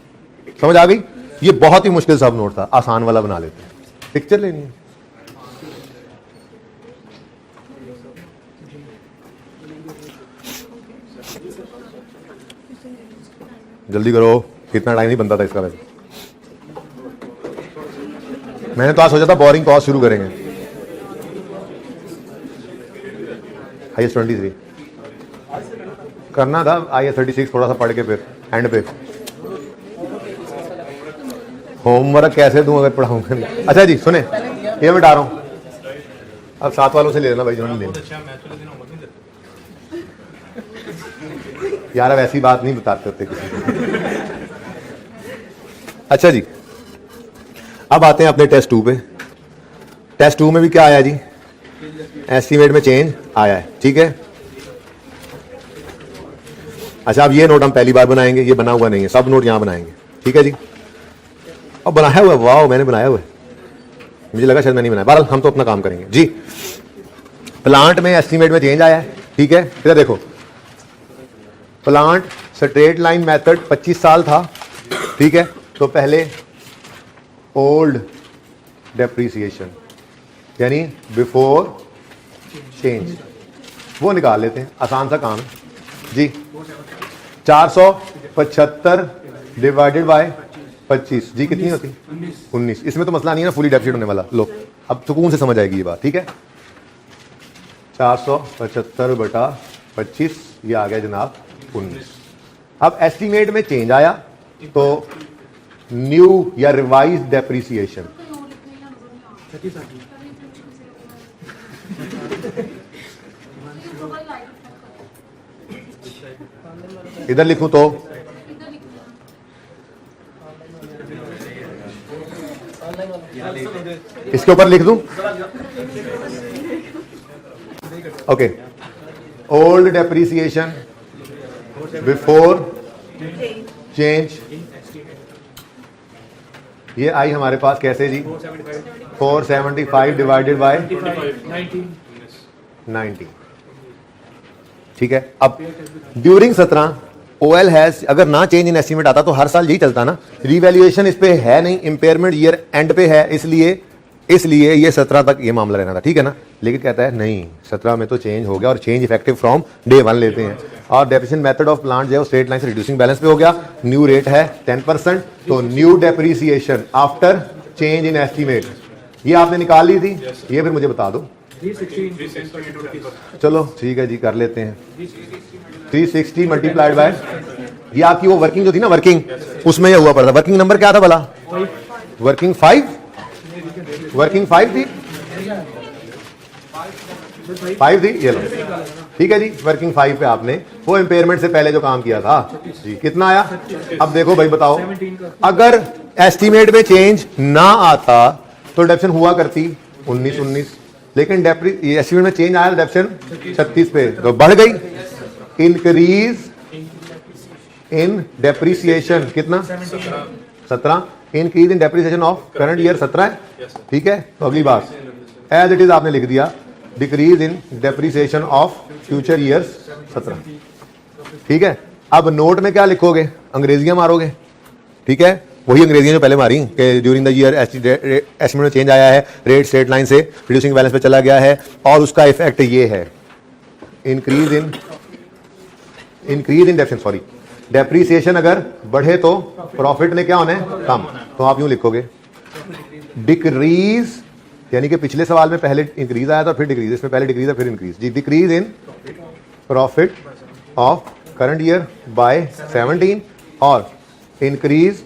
समझ आ गई? ये बहुत ही मुश्किल सब नोट था, आसान वाला बना लेते हैं। पिक्चर लेनी है, जल्दी करो, कितना टाइम नहीं बनता था इसका वैसे। मैंने तो आज सोचा था बोरिंग कॉस्ट शुरू करेंगे। IAS 23 करना था, IAS 36 थोड़ा सा पढ़ के फिर एंड पे। होमवर्क कैसे दूं अगर पढ़ाऊंगा नहीं? अच्छा जी सुने, ये मैं डाल रहा हूं, अब 7 वालों से ले लेना भाई जिन्होंने लेना। यार अब ऐसी बात नहीं बताते होते किसी को। अच्छा जी, अब आते हैं अपने टेस्ट 2 पे। टेस्ट 2 में भी क्या आया जी, एस्टीमेट में चेंज आया है, ठीक है। अच्छा, अब ये नोट हम पहली बार बनाएंगे, ये बना हुआ नहीं है, सब नोट यहां बनाएंगे, ठीक है जी। अब बनाया हुआ है, वाह मैंने बनाया हुआ है, मुझे लगा शायद मैं नहीं बनाया, बहरहाल हम तो अपना काम करेंगे जी। प्लांट में एस्टीमेट में चेंज आया है, ठीक है। इधर देखो, प्लांट स्ट्रेट लाइन मेथड 25 साल था, ठीक है। तो पहले ओल्ड डेप्रीसिएशन यानी बिफोर चेंज वो निकाल लेते हैं, आसान सा काम है जी। 475 डिवाइडेड बाय 25 जी कितनी होती? 19। इसमें तो मसला नहीं है ना, फुली डेफिसिट होने वाला। लो अब सुकून से समझ आएगी ये बात, ठीक है। 475 बटा 25 ये आ गया जनाब 19। अब एस्टीमेट में चेंज आया तो न्यू या रिवाइज डेप्रीसिएशन इधर लिखूं तो इसके ऊपर लिख दूं, okay. Old depreciation before change, ये आई हमारे पास कैसे जी? 475 डिवाइडेड बाय 90, ठीक है। अब ड्यूरिंग 17 OL हैज, अगर ना चेंज इन एस्टीमेट आता तो हर साल यही चलता ना, रिवैल्यूएशन इस पे है नहीं, इंपेयरमेंट ईयर एंड पे है, इसलिए ये 17 तक ये मामला रहना था, ठीक है ना। लेकिन कहता है नहीं, 17 में तो चेंज हो गया और चेंज इफेक्टिव फ्रॉम डे 1 लेते हैं। और डेप्रिसिएशन मेथड ऑफ प्लांट जो है स्ट्रेट लाइन से रिड्यूसिंग बैलेंस पे हो गया, न्यू रेट है 10%, तो new depreciation after change in estimate ये आपने निकाल ली थी, ये फिर मुझे बता दो। चलो ठीक है जी, कर लेते हैं। 360 मल्टीप्लाइड बाय, ये आपकी वो वर्किंग जो थी ना, वर्किंग उसमें ये हुआ पड़ा था। वर्किंग नंबर क्या था भला? वर्किंग 5 थी, 5 थी, ये लो, ठीक है जी। वर्किंग 5 पे आपने वो इंपेयरमेंट से पहले जो काम किया था जी, कितना आया? अब देखो भाई बताओ, अगर एस्टीमेट में चेंज ना आता तो डेप्शन हुआ करती 19, लेकिन एस्टीमेट में चेंज आया, डेप्शन 36 पे, तो बढ़ गई। इंक्रीज इन डेप्रीसिएशन कितना? 17। Increase in depreciation of current year 17 है, ठीक है। तो अगली बात एज इट इज आपने लिख दिया, decrease in depreciation of future years 17, ठीक है। अब नोट में क्या लिखोगे? अंग्रेजियां मारोगे, ठीक है। वही अंग्रेजियां जो पहले मारी कि ड्यूरिंग द ईयर एस्टीमेट में चेंज आया है, रेट स्ट्रेट लाइन से रिड्यूसिंग बैलेंस पे चला गया है, और उसका इफेक्ट ये है इंक्रीज इन डेप्रीसिएशन अगर बढ़े तो प्रॉफिट ने क्या होना है? कम। तो आप यूं लिखोगे डिक्रीज, यानी कि पिछले सवाल में पहले इंक्रीज आया था फिर डिक्रीज, इसमें पहले डिक्रीज है फिर इंक्रीज जी। Decrease in profit of current year by 17 और increase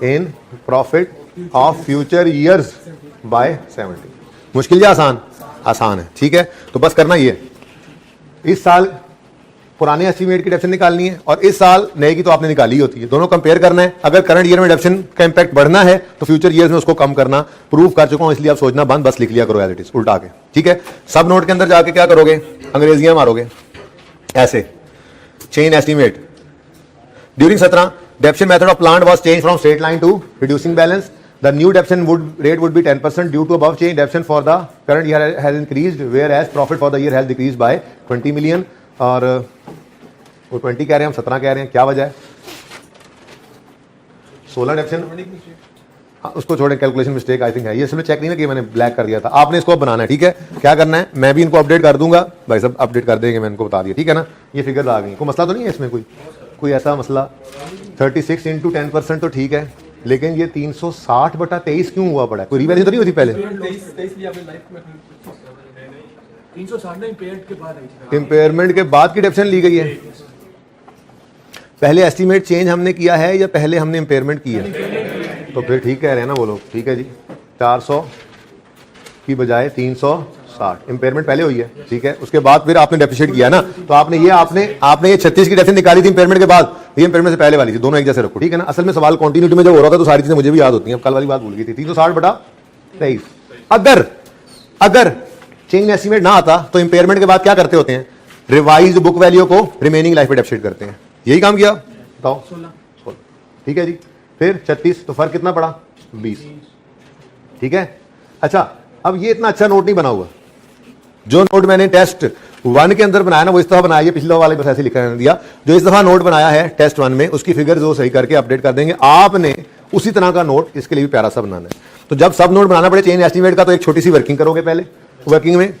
in profit of future years by 17। मुश्किल या आसान? आसान है, ठीक है। तो बस करना ये, इस साल पुराने एस्टीमेट की डेप्शन निकालनी है और इस साल नए की तो आपने निकाली होती है, दोनों कंपेयर करना है। अगर करंट ईयर में डेप्शन का इंपैक्ट बढ़ना है तो फ्यूचर ईयर्स में उसको कम करना। प्रूव कर चुका हूं, इसलिए आप सोचना बंद, बस लिख लिया करो एज इट इज उल्टा के, ठीक है। सब नोट के अंदर जाके क्या करोगे? अंग्रेजियां मारोगे ऐसे, change estimate during 17 depreciation method of plant was change from straight line to reducing balance. The new depreciation rate would be 10% due to above change. Depreciation for the current year has increased, whereas profit for the year has decreased by 20 million. और वो 20 कह रहे हैं, हम 17 कह रहे हैं, क्या वजह है? 16 डेप्शन, हाँ उसको छोड़े, कैलकुलेशन मिस्टेक आई थिंक है ये, इसमें चेक नहीं ना कि मैंने ब्लैक कर दिया था। आपने इसको बनाना है, ठीक है। क्या करना है? मैं भी इनको अपडेट कर दूंगा, भाई सब अपडेट कर देंगे, मैं इनको बता दिया, ठीक है ना। ये फिगर आ गई, कोई मसला तो नहीं है इसमें, कोई ऐसा मसला? 36 इंटू 10% तो ठीक है, लेकिन ये 360 बटा 23 क्यों हुआ पड़ा है? कोई रिवैल्यू तो नहीं होती पहले? इंपेयरमेंट के बाद की डेप्शन ली गई है। पहले एस्टीमेट चेंज हमने किया है या पहले हमने इंपेयरमेंट की है? तो फिर ठीक कह रहे हैं ना वो लोग, ठीक है जी। 400 की बजाय 360, इंपेयरमेंट पहले हुई है, ठीक है। उसके बाद फिर आपने डेप्रिशिएट किया ना, तो आपने ये 36 की डेप्शन निकाली थी इंपेयरमेंट के बाद, ये इम्पेयरमेंट से पहले वाली थी, दोनों एक जैसे रखो, ठीक है ना। असल में सवाल कंटिन्यूटी में जब हो रहा था तो सारी चीजें मुझे भी याद होती हैं, कल वाली बात भूल गई थी। 360/23। अगर चेंज एस्टीमेट ना आता तो इंपेयरमेंट के बाद क्या करते होते हैं, रिवाइज बुक वैल्यू को रिमेनिंग लाइफ पे डेप्रिशिएट करते हैं। यही काम किया, बताओ 16, ठीक है जी। फिर 36, तो फर्क कितना पड़ा, 20, ठीक है। अच्छा, अब ये इतना अच्छा नोट नहीं बना हुआ, जो नोट मैंने टेस्ट 1 के अंदर बनाया ना वो इस दफा बनाया, ये पिछले वाले बस ऐसे लिखा दिया। जो इस दफा नोट बनाया है टेस्ट 1 में, उसकी फिगर जो सही करके अपडेट कर देंगे। आपने उसी तरह का नोट इसके लिए भी प्यारा सा बनाना है। तो जब सब नोट बनाना पड़े चेंज एस्टीमेट का, तो एक छोटी सी वर्किंग करोगे पहले। वर्किंग में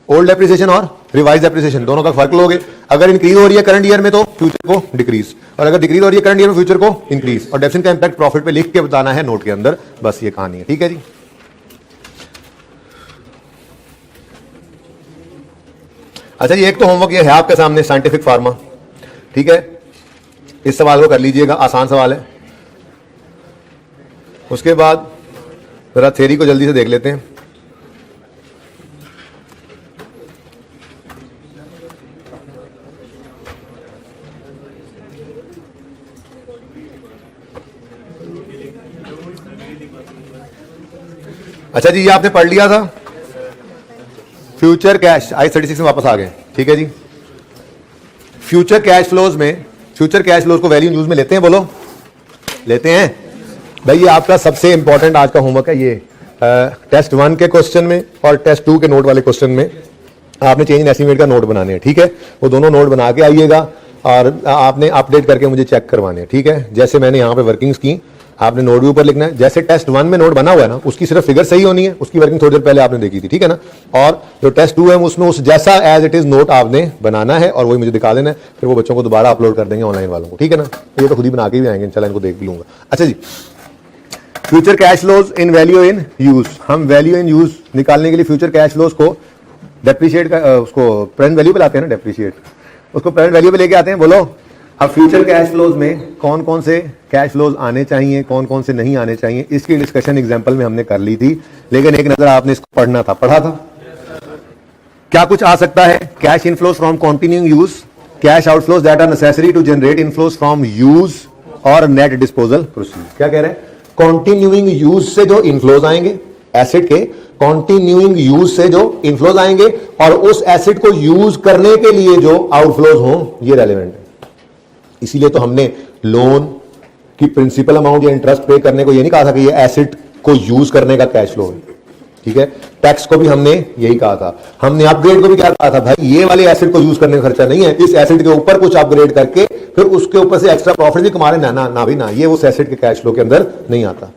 ओल्ड डेप्रिसिएशन और रिवाइज डेप्रिसिएशन दोनों का फर्क लोगे। अगर इंक्रीज हो रही है करंट ईयर में तो फ्यूचर को डिक्रीज, और अगर डिक्रीज हो रही है करंट ईयर में फ्यूचर को इंक्रीज, और डेप्रिसिएशन का इंपैक्ट प्रॉफिट पे लिख के बताना है नोट के अंदर। बस ये कहानी है, ठीक है जी। अच्छा जी, एक तो होमवर्क ये है आपके सामने साइंटिफिक फार्मा, ठीक है। इस सवाल को कर लीजिएगा, आसान सवाल है। उसके बाद जरा थ्योरी को जल्दी से देख लेते हैं। अच्छा जी, ये आपने पढ़ लिया था फ्यूचर कैश, I36 में वापस आ गए, ठीक है जी। फ्यूचर कैश फ्लोज में, फ्यूचर कैश फ्लोज को वैल्यू यूज में लेते हैं, बोलो लेते हैं भाई। ये आपका सबसे इंपॉर्टेंट आज का होमवर्क है। ये टेस्ट 1 के क्वेश्चन में और टेस्ट 2 के नोट वाले क्वेश्चन में आपने चेंज इन एस्टीमेट का नोट बनाने हैं, ठीक है। वो दोनों नोट बना के आइएगा और आपने अपडेट करके मुझे चेक करवाने हैं, ठीक है। जैसे मैंने यहाँ पे वर्किंग्स की, आपने नोट भी ऊपर लिखना है। जैसे टेस्ट 1 में नोट बना हुआ है ना, उसकी सिर्फ फिगर सही होनी है, उसकी वर्किंग थोड़ी देर पहले आपने देखी थी, ठीक है ना। और जो टेस्ट 2 है उसमें उस जैसा एज इट इज नोट आपने बनाना है और वही मुझे दिखा देना है। फिर वो बच्चों को दोबारा अपलोड कर देंगे ऑनलाइन वालों को, ठीक है ना। ये तो खुद ही बना के भी आएंगे, चलो इनको देख भी लूंगा। अच्छा जी, future cash flows in value in use. हम वैल्यू इन यूज निकालने के लिए फ्यूचर कैश फ्लोज को डेप्रिशिएट का उसको प्रेजेंट वैल्यू पे लाते हैं ना, डेप्रिशिएट उसको प्रेजेंट वैल्यू पे लेके आते हैं। बोलो अब फ्यूचर कैश फ्लोज में कौन कौन से कैश फ्लोज आने चाहिए, कौन कौन से नहीं आने चाहिए, इसकी डिस्कशन एग्जांपल में हमने कर ली थी। लेकिन एक नजर आपने इसको पढ़ना था, पढ़ा था। क्या कुछ आ सकता है, cash inflows from continuing use, cash outflows that are necessary to generate inflows from use और नेट डिस्पोजल प्रोसीड। क्या कह रहे हैं, कंटिन्यूइंग यूज से जो इनफ्लोज आएंगे एसेट के, कंटिन्यूइंग यूज से जो इनफ्लोज आएंगे और उस एसेट को यूज करने के लिए जो आउटफ्लोज हो, ये रेलेवेंट है। इसीलिए तो हमने लोन की प्रिंसिपल अमाउंट या इंटरेस्ट पे करने को ये नहीं कहा था कि ये एसेट को यूज करने का कैश फ्लो है, ठीक है। टैक्स को भी हमने यही कहा था। हमने अपग्रेड को भी क्या कहा था, भाई ये वाले एसेट को यूज करने का खर्चा नहीं है, इस एसेट के ऊपर कुछ अपग्रेड करके फिर उसके ऊपर से एक्स्ट्रा प्रॉफिट भी कमा रहे ना भी ना, ये उस एसेट के कैश फ्लो के अंदर नहीं आता,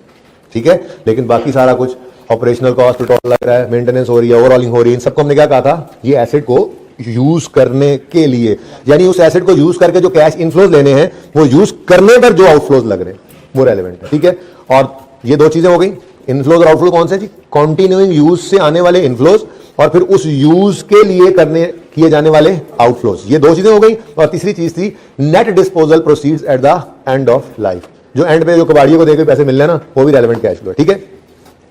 ठीक है। लेकिन बाकी सारा कुछ ऑपरेशनल कॉस्ट पेट्रोल लग रहा है, मेंटेनेंस हो रही है, ओवरऑलिंग हो रही है, इन सबको हमने क्या कहा था, ये एसेट को यूज करने के लिए, यानी उस एसेट को यूज करके जो कैश इनफ्लोज लेने हैं वो यूज करने पर जो आउटफ्लोज लग रहे हैं वो रेलेवेंट है, ठीक है। और ये दो चीजें हो गई, इनफ्लोज और आउटफ्लो कौन से जी, कंटिन्यूइंग यूज से आने वाले इनफ्लोज और फिर उस यूज के लिए किए जाने वाले आउटफ्लोज, ये दो चीजें हो गई। और तीसरी चीज थी net disposal proceeds at the end of life, जो एंड पे जो कबाड़ियों को देकर पैसे मिल रहे हैं ना, वो भी रेलेवेंट कैश फ्लो है, ठीक है।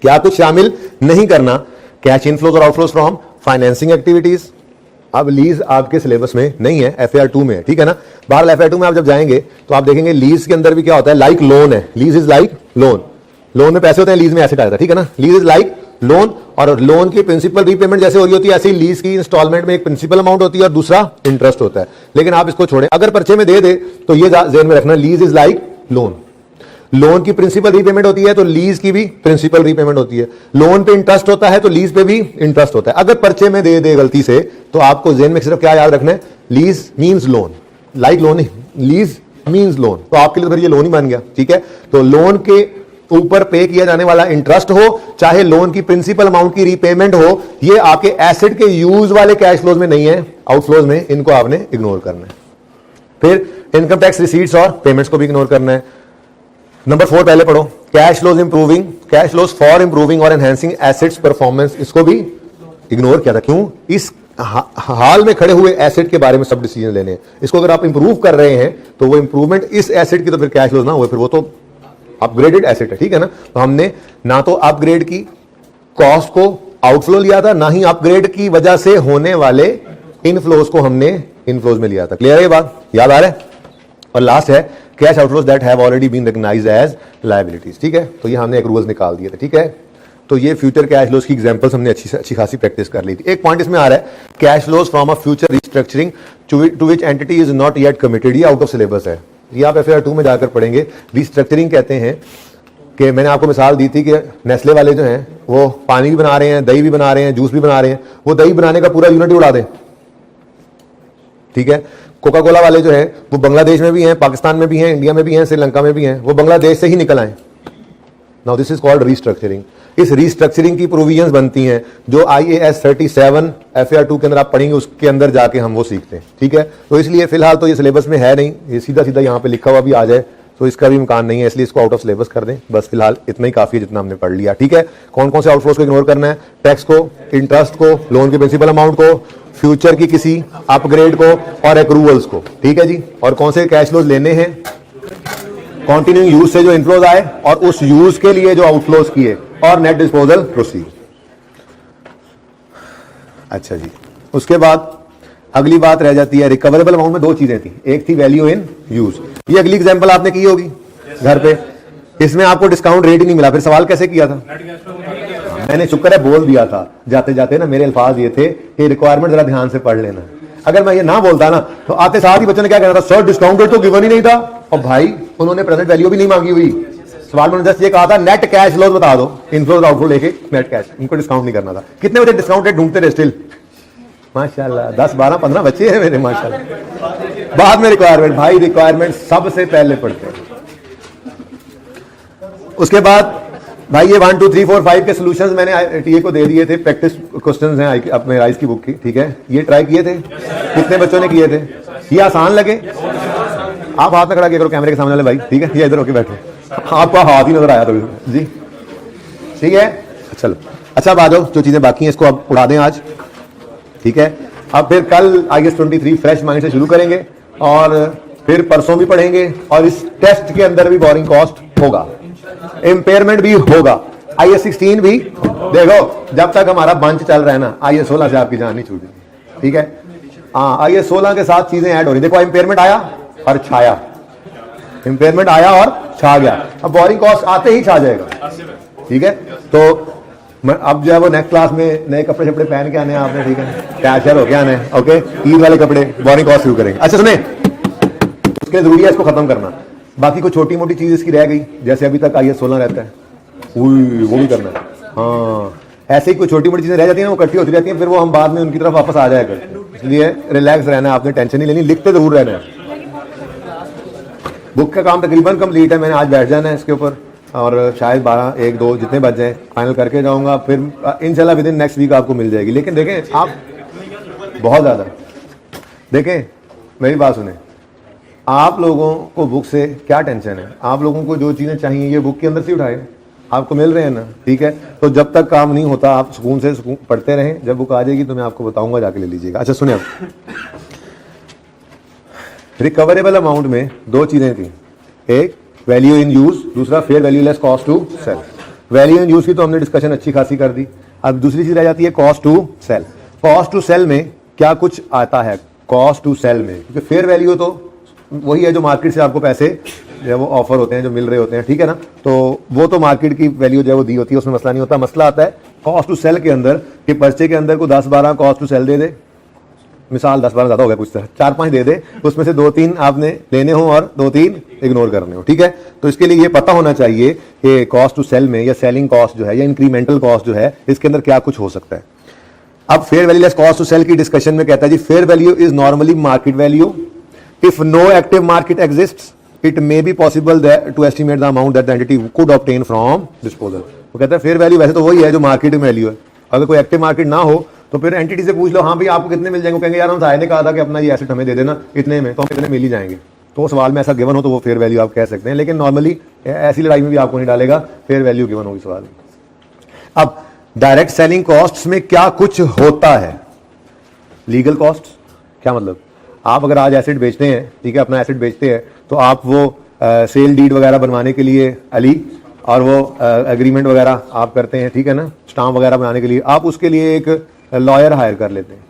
क्या कुछ शामिल नहीं करना, कैश इनफ्लोज और आउटफ्लोज फ्रॉम फाइनेंसिंग एक्टिविटीज। अब लीज आपके सिलेबस में नहीं है, FAR 2 में है, ठीक है ना। बाहर FAR 2 में आप जब जाएंगे तो आप देखेंगे लीज के अंदर भी क्या होता है, लाइक लोन है, lease is like loan. Loan में पैसे होते हैं, लीज में एसेट आता है, ठीक है ना। लीज इज लाइक लोन, और लोन की प्रिंसिपल रीपेमेंट जैसे हो रही होती है, ऐसे ही लीज की इंस्टॉलमेंट में एक प्रिंसिपल अमाउंट होती है और दूसरा इंटरेस्ट होता है। लेकिन आप इसको छोड़ें, अगर पर्चे में दे दे तो ये ध्यान में रखना, lease is like loan. Loan की प्रिंसिपल रीपेमेंट होती है तो लीज की भी प्रिंसिपल रीपेमेंट होती है। लोन पे इंटरेस्ट होता है तो लीज पे भी इंटरेस्ट होता है। अगर पर्चे में दे दे गलती से तो आपको जेन में सिर्फ क्या याद रखना है, lease means loan, like loan नहीं, लीज मींस लोन, तो आपके लिए फिर ये लोन ही बन गया, ठीक है। तो लोन के ऊपर पे किया जाने वाला इंटरेस्ट हो, चाहे लोन की प्रिंसिपल अमाउंट की रीपेमेंट हो, ये आपके एसेट के यूज वाले कैश फ्लोज में नहीं है, आउटफ्लोज में, इनको आपने इग्नोर करना है। फिर इनकम टैक्स रिसीट्स और पेमेंट्स को भी इग्नोर करना है। नंबर 4 पहले पढ़ो, cash flows improving, cash flows for improving और एनहांसिंग एसेट्स परफॉर्मेंस, इसको भी इग्नोर किया था। क्यों, इस हाल में खड़े हुए एसेट के बारे में सब डिसीजन लेने हैं। इसको अगर आप इंप्रूव कर रहे हैं तो वो इंप्रूवमेंट इस एसेट की तो फिर कैश फ्लोज ना हुए, फिर वो तो अपग्रेडेड एसेट है, ठीक है ना। तो हमने ना तो अपग्रेड की कॉस्ट को आउटफ्लो लिया था, ना ही अपग्रेड की वजह से होने वाले इनफ्लोज को हमने इनफ्लोज में लिया था। क्लियर है ये बात, याद आ रहा है। और लास्ट है cash outflows that have already been recognised as liabilities, ठीक है। तो ये हमने एक रूल्स निकाल दिए थे, ठीक है। तो ये फ्यूचर कैश फ्लोज की एग्जांपल्स हमने अच्छी खासी प्रैक्टिस कर ली थी। एक पॉइंट इसमें आ रहा है, cash flows from a future restructuring to which entity is not yet committed, ये आउट ऑफ सिलेबस है, ये आप FAR 2 में जाकर पढ़ेंगे। रिस्ट्रक्चरिंग कहते हैं कि मैंने आपको मिसाल दी थी कि नेस्ले वाले जो हैं वो पानी भी बना रहे हैं, दही भी बना रहे हैं, जूस भी बना रहे हैं, वो दही बनाने का पूरा यूनिट ही उड़ा दें, ठीक है। कोका कोला वाले जो है वो बांग्लादेश में भी हैं, पाकिस्तान में भी हैं, इंडिया में भी हैं, श्रीलंका में भी हैं, वो बांग्लादेश से ही निकल आए। Now this is called restructuring. इस रिस्ट्रक्चरिंग की प्रोविजंस बनती हैं जो IAS 37 FAR 2 के अंदर आप पढ़ेंगे, उसके अंदर जाके हम वो सीखते हैं, ठीक है। तो इसलिए फिलहाल तो ये सिलेबस में है नहीं, ये सीधा सीधा यहाँ पे लिखा हुआ भी आ जाए तो इसका भी इम्कान नहीं है, इसलिए इसको आउट ऑफ सिलेबस कर दें। बस फिलहाल इतना ही काफी है जितना हमने पढ़ लिया, ठीक है। कौन कौन से आउटफ्लोज को इग्नोर करना है, टैक्स को, इंटरेस्ट को, लोन के प्रिंसिपल अमाउंट को, फ्यूचर की किसी अपग्रेड को और एक्रूवल्स को, ठीक है जी। और कौन से कैश फ्लोज लेने हैं, कॉन्टिन्यूइंग यूज से जो इनफ्लोज आए और उस यूज के लिए जो आउटफ्लोज किए, और नेट डिस्पोजल प्रोसीड। अच्छा जी, उसके बाद अगली बात रह जाती है रिकवरेबल अमाउंट में दो चीजें थी, एक थी वैल्यू इन यूज, ये अगली एग्जांपल आपने की होगी घर पे, इसमें आपको डिस्काउंट रेट ही नहीं मिला, फिर सवाल कैसे किया था? मैंने शुक्र है बोल दिया था जाते जाते ना, मेरे अल्फाज ये थे कि रिक्वायरमेंट जरा ध्यान से पढ़ लेना। अगर मैं ये ना बोलता ना तो आते साथ ही बच्चों ने क्या कहना था, सर डिस्काउंट रेट तो गिवन ही नहीं था, और भाई उन्होंने प्रेजेंट वैल्यू भी नहीं मांगी हुई, सवाल में जस्ट ये कहा था नेट कैश फ्लोज बता दो, इनफ्लोज आउटफ्लो लेके नेट कैश, इनको डिस्काउंट नहीं करना था। कितने बच्चे डिस्काउंट रेट ढूंढते रहे स्टिल, माशाल्लाह 10 12 15 बच्चे हैं मेरे माशाल्लाह। बाद में रिक्वायरमेंट, भाई रिक्वायरमेंट सबसे पहले पढ़ते हैं। उसके बाद भाई ये 1 2 3 4 5 के सॉल्यूशंस मैंने टीए को दे दिए थे, प्रैक्टिस क्वेश्चंस हैं अपने राइस की बुक की, ठीक है। ये ट्राई किए थे, कितने बच्चों ने किए थे? ये आसान लगे? आप हाथ में खड़ा किया करो कैमरे के सामने वाले भाई, ठीक है। ये इधर होके बैठो, आपका हाथ ही नजर आया तो जी, ठीक है। चलो अच्छा, अब आ जाओ, जो चीजें बाकी हैं इसको अब उड़ा दें आज, ठीक है। अब फिर कल IAS 23 फ्रेश माइंड से शुरू करेंगे और फिर परसों भी पढ़ेंगे, और इस टेस्ट के अंदर भी बोरिंग कॉस्ट होगा, इंपेयरमेंट भी होगा, IAS 16 भी। देखो जब तक हमारा बंच चल रहा है ना, IAS 16 से आपकी जान नहीं छूटेगी, ठीक है। हाँ, IAS 16 के साथ चीजें ऐड हो रही। देखो इंपेयरमेंट आया और छाया, इंपेयरमेंट आया और छा गया, अब बोरिंग कॉस्ट आते ही छा जाएगा, ठीक है। तो अब जो है वो नेक्स्ट क्लास में नए कपड़े छपड़े पहन के आने हैं आपने, ठीक है, कैशर होके आने, ओके, ईद वाले कपड़े, बोरिंग कॉस्ट शुरू करेंगे। अच्छा सुने, उसके जरूरी है इसको खत्म करना। बाकी कोई छोटी मोटी चीज इसकी रह गई, जैसे अभी तक IAS 16 रहता है, वो भी करना है। हाँ, ऐसे ही कोई छोटी मोटी चीजें रह जाती हैं, वो इकट्ठी होती रहती हैं, फिर वो हम बाद में उनकी तरफ वापस आ जाएगा, इसलिए रिलैक्स रहना है, आपने टेंशन नहीं लेनी, लिखते जरूर रहना है। बुक का काम तकरीबन कंप्लीट है, मैंने आज बैठ जाना है इसके ऊपर, और शायद 12 1 2 जितने बच जाए फाइनल करके जाऊंगा, फिर इंशाल्लाह विद इन नेक्स्ट वीक आपको मिल जाएगी। लेकिन देखें आप बहुत ज्यादा देखें, मेरी बात सुने, आप लोगों को बुक से क्या टेंशन है? आप लोगों को जो चीजें चाहिए ये बुक के अंदर से उठाए, आपको मिल रहे हैं ना, ठीक है। तो जब तक काम नहीं होता आप सुकून से पढ़ते रहें, जब बुक आ जाएगी तो मैं आपको बताऊंगा, जाके ले लीजिएगा। अच्छा सुनिए, रिकवरेबल अमाउंट में दो चीजें थी, एक वैल्यू इन यूज, दूसरा fair value less cost to sell. Value in use की तो हमने डिस्कशन अच्छी खासी कर दी, अब दूसरी चीज रह जाती है cost to sell. Cost to sell में क्या कुछ आता है कॉस्ट टू सेल में? क्योंकि फेयर वैल्यू तो वही है जो मार्केट से आपको पैसे जो है वो ऑफर होते हैं, जो मिल रहे होते हैं, ठीक है ना, तो वो तो मार्केट की वैल्यू जो है वो दी होती है, उसमें मसला नहीं होता। मसला आता है कॉस्ट टू सेल के अंदर कि पर्चे के अंदर को 10-12 कॉस्ट टू सेल दे दे, मिसाल 10-12 ज्यादा हो गया, कुछ 4-5 दे दे, उसमें से 2-3 आपने लेने हो और 2-3 इग्नोर करने हो, ठीक है। तो इसके लिए ये पता होना चाहिए कि कॉस्ट टू सेल में या सेलिंग कॉस्ट जो है या इंक्रीमेंटल कॉस्ट जो है, इसके अंदर क्या कुछ हो सकता है। अब fair value less cost to sell की डिस्कशन में कहता है जी, fair value is normally market value, if no active market exists it may be possible to estimate the amount that the entity could obtain from disposal. वो कहता है fair value वैसे तो वही है जो मार्केट में वैल्यू है, अगर कोई एक्टिव मार्केट ना हो तो फिर एंटिटी से पूछ लो, हाँ भाई आपको कितने मिल जाएंगे, कहेंगे यार हम साहिल ने कहा था कि अपना ये एसेट हमें दे देना इतने में, तो हम इतने मिल ही जाएंगे। तो सवाल में ऐसा गिवन हो तो वो फेयर वैल्यू आप कह सकते हैं, लेकिन नॉर्मली ऐसी लड़ाई में भी आपको नहीं डालेगा, फेयर वैल्यू गिवन होगी सवाल में। अब डायरेक्ट सेलिंग कॉस्ट्स में क्या कुछ होता है? लीगल कॉस्ट, क्या मतलब? आप अगर आज एसेट बेचते हैं, ठीक है, अपना एसेट बेचते हैं, तो आप वो सेल डीड वगैरह बनवाने के लिए अली और वो एग्रीमेंट वगैरह आप करते हैं, ठीक है ना, स्टाम्प वगैरह बनाने के लिए आप उसके लिए एक लॉयर हायर कर लेते हैं,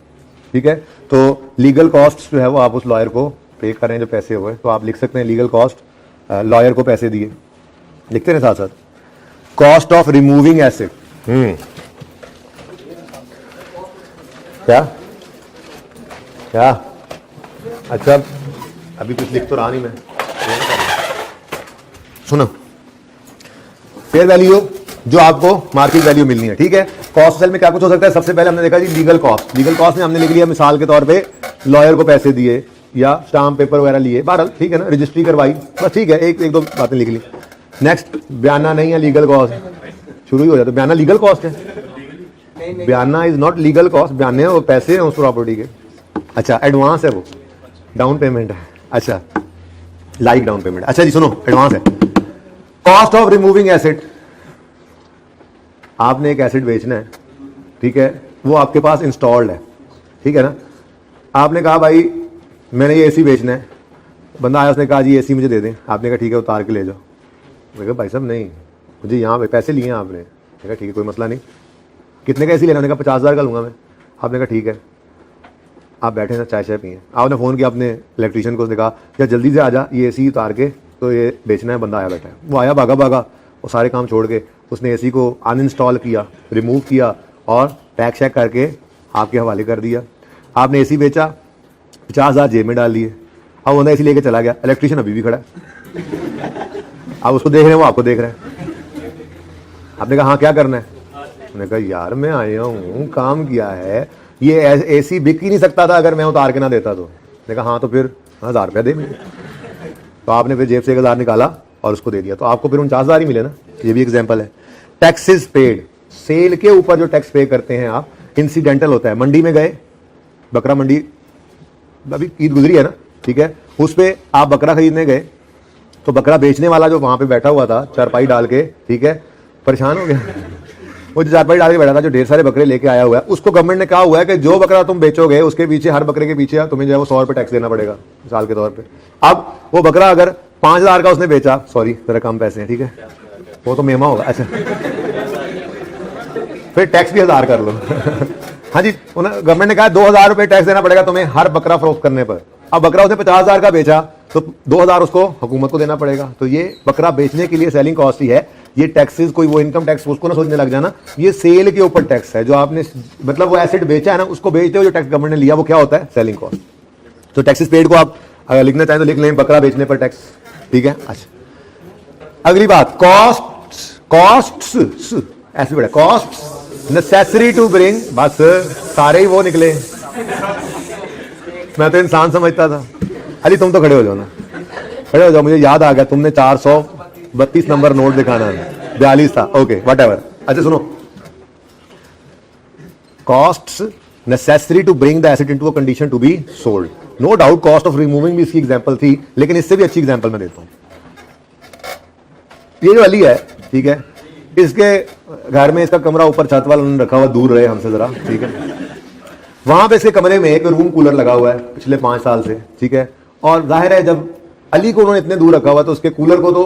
ठीक है। तो लीगल कॉस्ट जो है वो आप उस लॉयर को पे कर रहे हैं जो पैसे हुए, तो आप लिख सकते हैं लीगल कॉस्ट, लॉयर को पैसे दिए, लिखते हैं साथ साथ। कॉस्ट ऑफ रिमूविंग एसेट, क्या क्या, अच्छा अभी कुछ लिख तो रहा नहीं मैं, सुनो। फेयर वैल्यू जो आपको मार्केट वैल्यू मिलनी है, ठीक है। कॉस्ट सेल में क्या कुछ हो सकता है, सबसे पहले हमने देखा जी लीगल कॉस्ट। लीगल कॉस्ट में हमने लिख लिया मिसाल के तौर पे लॉयर को पैसे दिए या स्टाम्प पेपर वगैरह लिए, बहरहाल ठीक है ना, रजिस्ट्री करवाई, बस ठीक है, एक दो बातें लिख ली। नेक्स्ट बयाना नहीं है लीगल कॉस्ट, शुरू ही हो जाता है, बयाना लीगल कॉस्ट है, बयाना इज नॉट लीगल कॉस्ट, बयाने हैं वो पैसे हैं उस प्रॉपर्टी के। अच्छा एडवांस है वो, डाउन पेमेंट है, अच्छा लाइक डाउन पेमेंट, अच्छा जी सुनो एडवांस है। कॉस्ट ऑफ रिमूविंग एसेट, आपने एक एसेट बेचना है, ठीक है, वो आपके पास इंस्टॉल्ड है, ठीक है ना। आपने कहा भाई मैंने ये एसी बेचना है, बंदा आया उसने कहा जी एसी मुझे दे दें, आपने कहा ठीक है उतार के ले जाओ। मैं कहा भाई साहब नहीं, मुझे यहाँ पे पैसे लिए हैं आपने, कहा ठीक है कोई मसला नहीं, कितने का एसी लेना, उन्होंने कहा 50,000 का लूँगा मैं। आपने कहा ठीक है, आप बैठे ना चाय शाय पिए। आपने फ़ोन किया अपने इलेक्ट्रीशियन को, उसने कहा यार जल्दी से आ जा, ये एसी उतार के तो ये बेचना है, बंदा आया बैठा है। वो आया भागा भागा, वो सारे काम छोड़ के उसने एसी को अनइंस्टॉल किया, रिमूव किया और टैक्स चेक करके आपके हवाले कर दिया। आपने एसी बेचा, 50,000 जेब में डाल दिए। अब बंदा एसी लेके चला गया, इलेक्ट्रीशियन अभी भी खड़ा है, आप उसको देख रहे हैं, वो आपको देख रहे हैं। आपने कहा हाँ क्या करना है, उन्होंने कहा यार मैं आया हूँ, काम किया है, ये एसी बिक ही नहीं सकता था अगर मैं उतार के ना देता तो। मैंने कहा हाँ तो फिर 1,000 रुपया दे मुझे। तो आपने फिर जेब से 1,000 निकाला और उसको दे दिया, तो आपको फिर 49,000 ही मिले ना। ये भी एग्जांपल है। टैक्सेस पेड, सेल के ऊपर जो टैक्स पे करते हैं आप, इंसिडेंटल होता है। मंडी में गए, बकरा मंडी, अभी ईद गुजरी है ना, ठीक है, उस पर आप बकरा खरीदने गए, तो बकरा बेचने वाला जो वहां पे बैठा हुआ था चारपाई डाल के, ठीक है, परेशान हो गया। वो जो चारपाई डाल के बैठा था, जो ढेर सारे बकरे लेके आया हुआ है, उसको गवर्नमेंट ने कहा हुआ है कि जो बकरा तुम बेचोगे उसके पीछे, हर बकरे के पीछे तुम्हें जो है वो 100 रुपये टैक्स देना पड़ेगा मिसाल के तौर पे। अब वो बकरा अगर 5,000 का उसने बेचा, सॉरी जरा कम पैसे हैं, ठीक है, वो तो मेहमा होगा, अच्छा फिर टैक्स भी 1,000 कर लो। हाँ जी, गवर्नमेंट ने कहा 2,000 रुपये टैक्स देना पड़ेगा तुम्हें हर बकरा फरोख्त करने पर। अब बकरा उसने 50,000 का बेचा तो 2,000 उसको हुकूमत को देना पड़ेगा। तो ये बकरा बेचने के लिए सेलिंग कॉस्ट ही है। ये टैक्सेस कोई वो इनकम टैक्स उसको ना सोचने लग जाना, ये सेल के ऊपर टैक्स है। जो आपने मतलब वो एसेट बेचा है ना, उसको बेचते हो जो टैक्स गवर्नमेंट ने लिया, वो क्या होता है, सेलिंग कॉस्ट। तो टैक्सेस पेड को आप अगर लिखना चाहें तो लिख लें बकरा बेचने पर टैक्स, ठीक है। अच्छा अगली बात, कॉस्ट्स ऐसे बड़ा, कॉस्ट्स नेसेसरी टू ब्रिंग, बस सारे ही वो निकले, मैं तो इंसान समझता था। अली तुम तो खड़े हो जाओ ना, खड़े हो जाओ, मुझे याद आ गया तुमने 432 नंबर नोट दिखाना है, 42 था, ओके वट एवर। अच्छा सुनो, costs necessary to bring the asset into a condition to be sold. No doubt cost of removing भी इसकी एग्जांपल थी, लेकिन इससे भी अच्छी एग्जांपल मैं देता हूं। ये जो अली है, ठीक है, इसके घर में इसका कमरा ऊपर छत वाला उन्होंने रखा हुआ, दूर रहे हमसे जरा, ठीक है। वहां पे इसके कमरे में एक रूम कूलर लगा हुआ है पिछले 5 साल से, ठीक है। और जाहिर है जब अली को उन्होंने इतने दूर रखा हुआ तो उसके कूलर को तो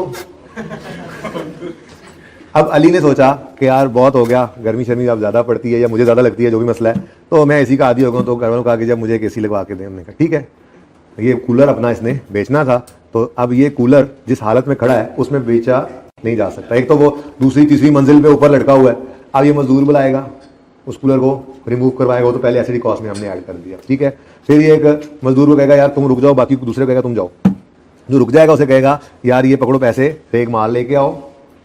अब अली ने सोचा कि यार बहुत हो गया, गर्मी शर्मी अब ज्यादा पड़ती है या मुझे ज्यादा लगती है, जो भी मसला है, तो मैं एसी का आदी हो गया। तो घर वालों कहा कि जब मुझे एक एसी लगवा के दें, हमने कहा ठीक है। ये कूलर अपना इसने बेचना था, तो अब ये कूलर जिस हालत में खड़ा है उसमें बेचा नहीं जा सकता। एक तो वो दूसरी तीसरी मंजिल पे ऊपर लटका हुआ है, अब ये मजदूर बुलाएगा, उस कूलर को रिमूव करवाएगा, वो तो पहले एसिडी कॉस्ट में हमने ऐड कर दिया, ठीक है। फिर ये एक मजदूर को कहेगा यार तुम रुक जाओ, बाकी दूसरे को कहेगा तुम जाओ। जो रुक जाएगा उसे कहेगा यार ये पकड़ो पैसे, एक माल लेके आओ,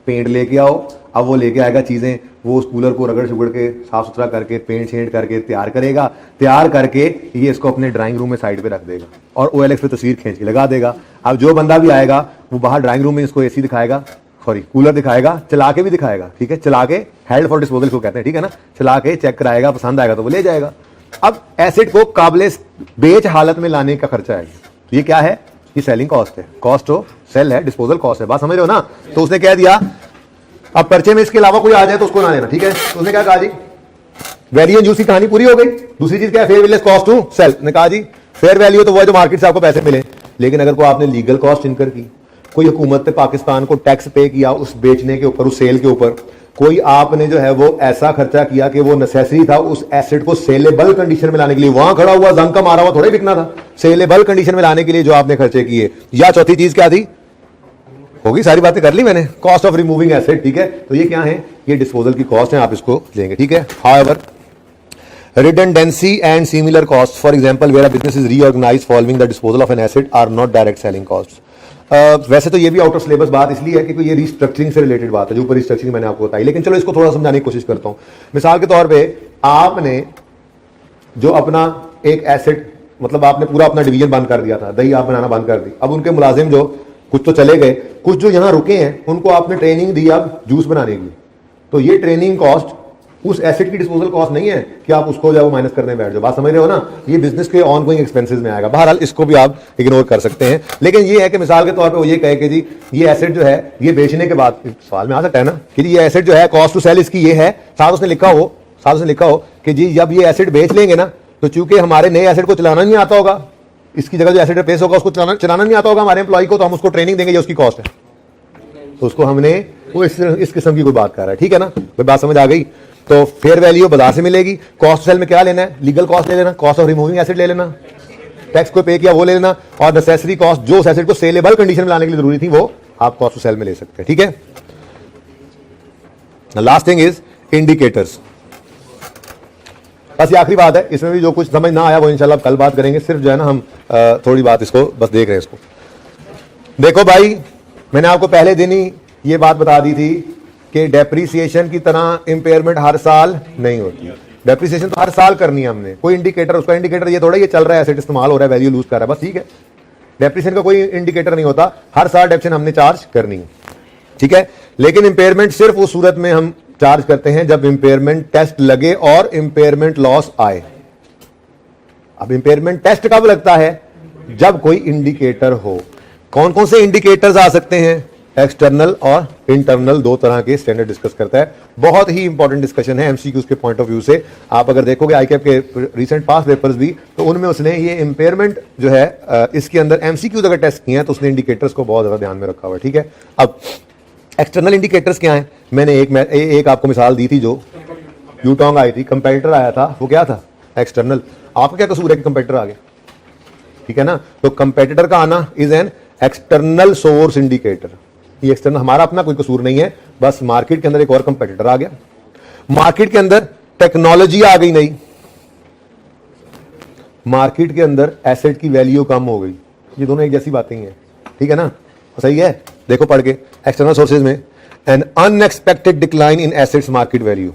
पेंट लेके आओ। अब वो लेके आएगा चीजें, वो उस कूलर को रगड़ शुगड़ के साफ सुथरा करके पेंट शेंट करके तैयार करेगा, तैयार करके ये इसको अपने ड्राइंग रूम में साइड पे रख देगा और OLX पे तस्वीर खींच के लगा देगा। अब जो बंदा भी आएगा वो बाहर ड्राइंग रूम में इसको एसी दिखाएगा, सॉरी कूलर दिखाएगा, चला के भी दिखाएगा, ठीक है, चला के हेल्ड फॉर डिस्पोजल को कहते हैं, ठीक है ना, चला के चेक कराएगा, पसंद आएगा तो वो ले जाएगा। अब एसेट को काबिले बेच हालत में लाने का खर्चा है, तो ये क्या है, ये सेलिंग कॉस्ट है, कॉस्ट ऑफ सेल है, डिस्पोजल कॉस्ट है, बात समझ रहे हो ना। तो उसने कह दिया अब पर्चे में इसके अलावा कोई आ जाए तो उसको ना लेना, ठीक है। तो उसने क्या कहा जी, वेरिएंट जूस की कहानी पूरी हो गई। दूसरी चीज क्या है, fair value cost to sell. ने कहा जी फेयर वैल्यू तो वो है जो मार्केट से आपको पैसे मिले, लेकिन अगर कोई आपने लीगल कॉस्ट इनकर की, कोई हुकूमत ने पाकिस्तान को टैक्स पे किया उस बेचने के ऊपर, उस सेल के ऊपर, कोई आपने जो है वो ऐसा खर्चा किया कि वो नेसेसरी था उस एसेट को सेलेबल कंडीशन में लाने के लिए, वहां खड़ा हुआ जंग का मारा हुआ थोड़ा बिकना था, सेलेबल कंडीशन में लाने के लिए जो आपने खर्चे किए। या चौथी चीज क्या थी, होगी, सारी बातें कर ली मैंने, कॉस्ट ऑफ रिमूविंग एसेट, ठीक है। तो ये क्या है, ये डिस्पोजल की कॉस्ट है, आप इसको लेंगे, ठीक है। However redundancy and similar costs, for example where a business is reorganized following the disposal of an asset, are not direct selling costs. वैसे तो ये भी आउट ऑफ सिलेबस बात इसलिए है क्योंकि ये रिस्ट्रक्चरिंग से रिलेटेड बात है, जो ऊपर रिस्ट्रक्चरिंग मैंने आपको बताई, लेकिन चलो इसको थोड़ा समझाने की कोशिश करता हूं। मिसाल के तौर पे आपने जो अपना एक एसेट, मतलब आपने पूरा अपना डिवीजन बंद कर दिया था, दही आप बनाना बंद कर दी, अब उनके मुलाजिम जो कुछ तो चले गए, कुछ जो यहां रुके हैं उनको आपने ट्रेनिंग दी अब जूस बनाने की, तो ये ट्रेनिंग कॉस्ट उस एसेट की डिस्पोजल कॉस्ट नहीं है कि आप उसको जो माइनस करने बैठ जाओ, बात समझ रहे हो ना, ये बिजनेस के ऑनगोइंग एक्सपेंसेस में आएगा। बहरहाल इसको भी आप इग्नोर कर सकते हैं, लेकिन ये है कि मिसाल के तौर पे वो ये कहे कि जी ये एसेट जो है ये बेचने के बाद, सवाल में आ सकता है ना कि ये एसेट जो है कॉस्ट टू सेल इसकी ये है, साथ उसने लिखा हो कि जी जब ये एसेट बेच लेंगे ना तो चूंकि हमारे नए एसेट को चलाना नहीं आता होगा, इसकी जगह जो एसेट पेश होगा उसको चलाना नहीं आता होगा हमारे एम्प्लॉय को, तो हम उसको ट्रेनिंग देंगे, ये उसकी कॉस्ट है, तो उसको हमने वो इस किस्म की कोई बात कर रहा है, ठीक है ना, कोई बात समझ आ गई। तो फेयर वैल्यू बाजार से मिलेगी, कॉस्ट सेल में क्या लेना है, लीगल कॉस्ट ले लेना, कॉस्ट ऑफ रिमूविंग एसेट ले लेना, टैक्स को पे किया वो ले लेना, और नेसेसरी कॉस्ट जो उस एसेट को सेलेबल कंडीशन में लाने के लिए जरूरी थी वो आप कॉस्ट टू सेल में ले सकते हैं, ठीक है। लास्ट थिंग इज इंडिकेटर्स, बस ये आखिरी बात है, इसमें भी जो कुछ समझ ना आया वो इंशाल्लाह कल बात करेंगे, सिर्फ जो है ना हम थोड़ी बात इसको बस देख रहे हैं इसको। देखो भाई, मैंने आपको पहले दिन ही ये बात बता दी थी कि डेप्रीसिएशन की तरह इंपेयरमेंट हर साल नहीं होती, डेप्रीसिएशन तो हर साल करनी है हमने, कोई इंडिकेटर, उसका इंडिकेटर ये थोड़ा ये चल रहा है एसेट इस्तेमाल हो रहा है वैल्यू लूज कर रहा है, बस ठीक है, डेप्रीसिएशन का कोई इंडिकेटर नहीं होता, हर साल डेप्रीसिएशन हमने चार्ज करनी है, ठीक है। लेकिन इंपेयरमेंट सिर्फ उस सूरत में हम चार्ज करते हैं जब इंपेयरमेंट टेस्ट लगे और इंपेयरमेंट लॉस आए। अब इंपेयरमेंट टेस्ट कब लगता है, जब कोई इंडिकेटर हो। कौन कौन से इंडिकेटर्स आ सकते हैं, एक्सटर्नल और इंटरनल, दो तरह के स्टैंडर्ड डिस्कस करता है, बहुत ही इंपॉर्टेंट डिस्कशन है एमसीक्यूज के पॉइंट ऑफ व्यू से। आप अगर देखोगे आईकैप के रीसेंट पास पेपर्स भी, तो उनमें उसने ये इंपेयरमेंट जो है इसके अंदर एमसीक्यूज अगर टेस्ट किए हैं तो उसने इंडिकेटर्स को बहुत ज्यादा ध्यान में रखा हुआ है, ठीक है। अब एक्सटर्नल इंडिकेटर्स क्या है, मैंने एक आपको मिसाल दी थी, जो यूटोंग आई थी, कंपेटिटर आया था, वो क्या था, एक्सटर्नल। आपका क्या कसूर है कि कंपेटिटर आ गया, ठीक है ना। तो कंपेटिटर का आना is an external source indicator, ये एक्सटर्नल, हमारा अपना कोई कसूर नहीं है, बस मार्केट के अंदर एक और कंपेटिटर आ गया, मार्केट के अंदर टेक्नोलॉजी आ गई नई, मार्केट के अंदर एसेट की वैल्यू कम हो गई, ये दोनों एक जैसी बातें ही हैं, ठीक है ना, सही है। देखो पढ़ के एक्सटर्नल सोर्सेज में, N unexpected decline in assets market value,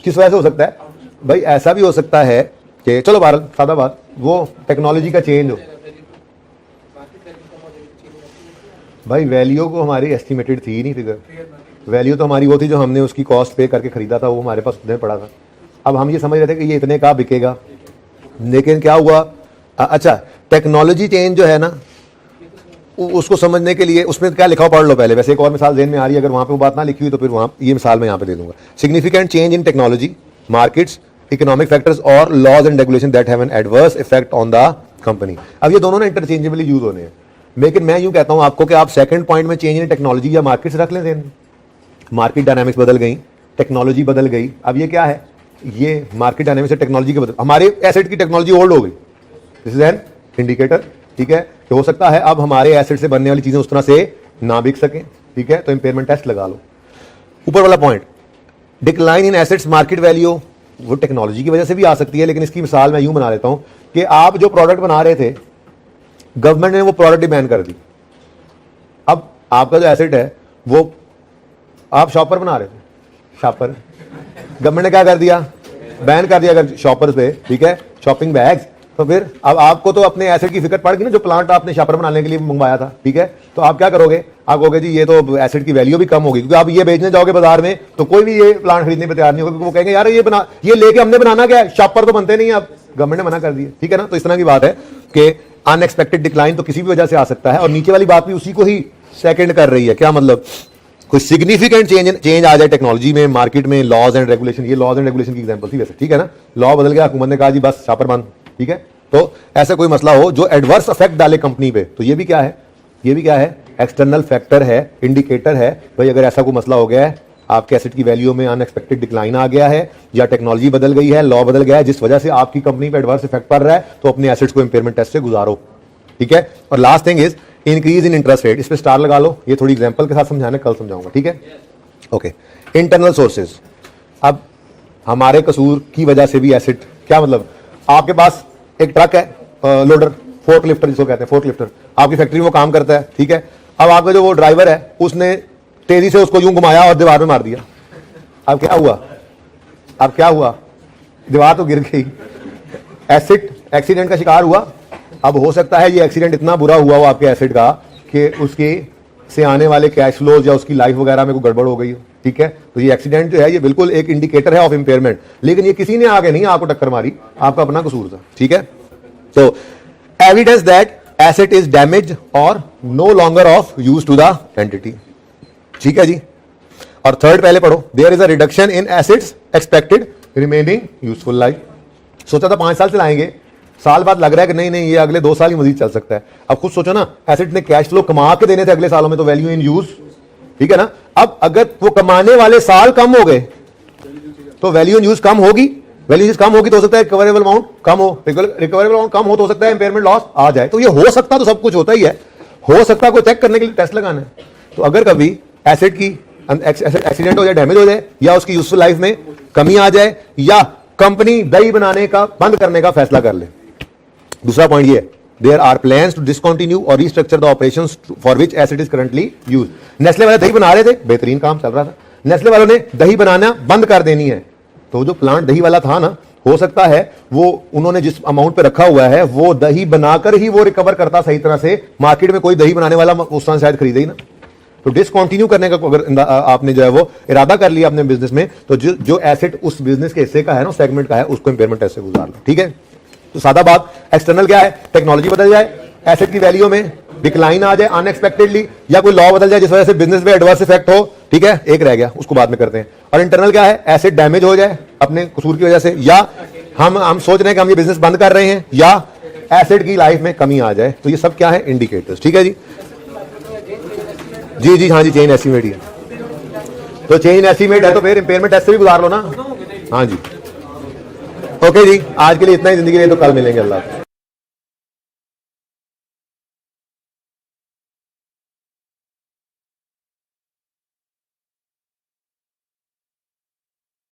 किस वजह से हो सकता है भाई, ऐसा भी हो सकता है कि चलो भारत सादा बात, वो टेक्नोलॉजी का चेंज हो, भाई वैल्यू को हमारी एस्टिमेटेड थी ही नहीं फिगर, वैल्यू तो हमारी वो थी जो हमने उसकी कॉस्ट पे करके खरीदा था, वो हमारे पास उतने पड़ा था। अब हम ये समझ रहे थे कि ये इतने का बिकेगा, लेकिन क्या हुआ, अच्छा टेक्नोलॉजी चेंज जो है ना, उसको समझने के लिए उसमें क्या लिखा हो पढ़ लो पहले। वैसे एक और मिसाल ज़हन में आ रही है, अगर वहां पे वो बात ना लिखी हुई तो फिर वहां ये मिसाल मैं यहाँ पे दे दूंगा। Significant change in technology, markets, economic factors और laws and regulation that have an adverse effect on the company. अब ये दोनों ना इंटरचेंजेबली यूज होने हैं, लेकिन मैं यूं कहता हूं आपको कि आप सेकंड पॉइंट में चेंज इन टेक्नोलॉजी या मार्केट्स रख लें, देन मार्केट डायनामिक्स बदल गई, टेक्नोलॉजी बदल गई। अब ये क्या है, ये मार्केट डायनामिक्स से टेक्नोलॉजी के बदल, हमारे एसेट की टेक्नोलॉजी ओल्ड हो गई, दिस इज एन इंडिकेटर, ठीक है। तो हो सकता है अब हमारे एसेट से बनने वाली चीजें उस तरह से ना बिक सकें, ठीक है, तो इंपेयरमेंट टेस्ट लगा लो। ऊपर वाला point, decline in assets market value, वो टेक्नोलॉजी की वजह से भी आ सकती है, लेकिन इसकी मिसाल मैं यूं बना लेता हूं कि आप जो प्रोडक्ट बना रहे थे, गवर्नमेंट ने वो प्रोडक्ट बैन कर दी, अब आपका जो एसेट है वो आप शॉपर बना रहे थे, शॉपर, गवर्नमेंट ने क्या कर दिया, बैन कर दिया अगर शॉपर्स पे, ठीक है, शॉपिंग बैग्स, तो फिर अब आपको तो अपने एसेट की फिक्र पड़ गई ना, जो प्लांट आपने शॉपर बनाने के लिए मंगवाया था, ठीक है, तो आप क्या करोगे, आप कहोगे जी ये तो एसेट की वैल्यू भी कम होगी, क्योंकि आप ये बेचने जाओगे बाजार में तो कोई भी ये प्लांट खरीदने पर तैयार नहीं होगा, क्योंकि वो कहेंगे यार ये लेके हमने बनाना क्या है, शॉपर तो बनते नहीं है, अब गवर्नमेंट ने मना कर दिया, ठीक है ना। तो इस तरह की बात है कि अनएक्सपेक्टेड डिक्लाइन तो किसी भी वजह से आ सकता है, और नीचे वाली बात भी उसी को ही सेकंड कर रही है, क्या मतलब, कोई सिग्निफिकेंट चेंज आ जाए टेक्नोलॉजी में, मार्केट में, लॉज एंड रेगुलेशन, ये लॉज एंड रेगुलेशन की एग्जांपल थी वैसे, ठीक है ना, लॉ बदल गया, हुकूमत ने कहा जी बस शॉपर बंद, ठीक है, तो ऐसा कोई मसला हो जो एडवर्स इफेक्ट डाले कंपनी पे, तो ये भी क्या है, ये भी क्या है, एक्सटर्नल फैक्टर है, इंडिकेटर है, भाई अगर ऐसा कोई मसला हो गया है, आपके एसेट की वैल्यू में अनएक्सपेक्टेड डिक्लाइन आ गया है, या टेक्नोलॉजी बदल गई है, लॉ बदल गया है, जिस वजह से आपकी कंपनी पे एडवर्स इफेक्ट पड़ रहा है, तो अपने एसेट्स को इंपेयरमेंट टेस्ट से गुजारो, ठीक है। और last thing is increase in interest rate, इस पे स्टार लगा लो, ये थोड़ी एग्जांपल के साथ समझाना, कल समझाऊंगा, ठीक है। ओके, इंटरनल सोर्सेज, अब हमारे कसूर की वजह से भी एसेट, क्या मतलब, आपके पास एक ट्रक है, लोडर, फोर्क लिफ्टर जिसको कहते हैं, फोर्क लिफ्टर, आपकी फैक्ट्री में वो काम करता है, ठीक है। अब आपका जो वो ड्राइवर है उसने तेजी से उसको यूं घुमाया और दीवार में मार दिया, अब क्या हुआ, अब क्या हुआ, दीवार तो गिर गई, एसेट एक्सीडेंट का शिकार हुआ। अब हो सकता है ये एक्सीडेंट इतना बुरा हुआ हो आपके एसेट का कि उसके से आने वाले कैश फ्लोज या उसकी लाइफ वगैरह में कोई गड़बड़ हो गई हो, ठीक है। तो ये एक्सीडेंट जो है ये बिल्कुल एक इंडिकेटर है ऑफ इंपेयरमेंट, लेकिन ये किसी ने आगे नहीं आपको टक्कर मारी, आपका अपना कसूर था, ठीक है। तो evidence that asset is damage और no longer of use to the entity, ठीक है जी। और थर्ड पहले पढ़ो, there is a reduction in assets expected remaining useful life. सोचा था 5 साल चलाएंगे, साल बाद लग रहा है कि नहीं ये अगले 2 साल ही मजीद चल सकता है। अब खुद सोचो ना, एसेट ने कैश फ्लो कमा के देने थे अगले सालों में, तो वैल्यू इन यूज, ठीक है ना। अब अगर वो कमाने वाले साल कम हो गए तो वैल्यू इन यूज कम होगी, वैल्यू यूज कम होगी तो हो सकता है रिकवरेबल अमाउंट कम हो, रिकवरेबल अमाउंट कम हो तो हो सकता है इंपेयरमेंट लॉस आ जाए। तो ये हो सकता तो सब कुछ होता ही है, हो सकता है कोई चेक करने के लिए टेस्ट लगाना है। तो अगर कभी एसेट की एक्सीडेंट हो जाए, डैमेज हो जाए, या उसकी यूजफुल लाइफ में कमी आ जाए, या कंपनी दही बनाने का बंद करने का फैसला कर ले। दूसरा पॉइंट ये, there are plans to discontinue और restructure the operations for which asset is currently use. Nestle वाले दही बना रहे थे, बेहतरीन काम चल रहा था, नेस्ले वालों ने दही बनाना बंद कर देनी है, तो जो प्लांट दही वाला था ना, हो सकता है वो उन्होंने जिस अमाउंट पे रखा हुआ है वो दही बनाकर ही वो रिकवर करता सही तरह से, मार्केट में कोई दही बनाने वाला उस समय शायद खरीदे ही ना। तो डिसकंटिन्यू करने का अगर आपने जो है वो इरादा कर लिया अपने बिजनेस में, तो जो एसेट उस बिजनेस के हिस्से का है ना, सेगमेंट का है, उसको इंपेयरमेंट टेस्ट से गुजार लो, ठीक है। तो सादा बात, एक्सटर्नल क्या है, टेक्नोलॉजी बदल जाए, एसेट की वैल्यू में डिक्लाइन आ जाए अनएक्सपेक्टेडली, या कोई लॉ बदल जाए जिस वजह से बिजनेस में एडवर्स इफेक्ट हो, ठीक है, एक रह गया, उसको बाद में करते हैं। और इंटरनल क्या है, एसेट डैमेज हो जाए अपने कसूर की वजह से, या हम सोच रहे हैं कि हम ये बिजनेस बंद कर रहे हैं, या एसेट की लाइफ में कमी आ जाए। तो ये सब क्या है, इंडिकेटर्स, ठीक है जी। जी हाँ जी, चेंज एस्टीमेट ही है, तो चेंज एस्टीमेट है तो फिर इंपेयरमेंट टेस्ट से भी गुजार लो ना। हाँ जी, ओके जी, आज के लिए इतना ही, जिंदगी में तो कल मिलेंगे, अल्लाह।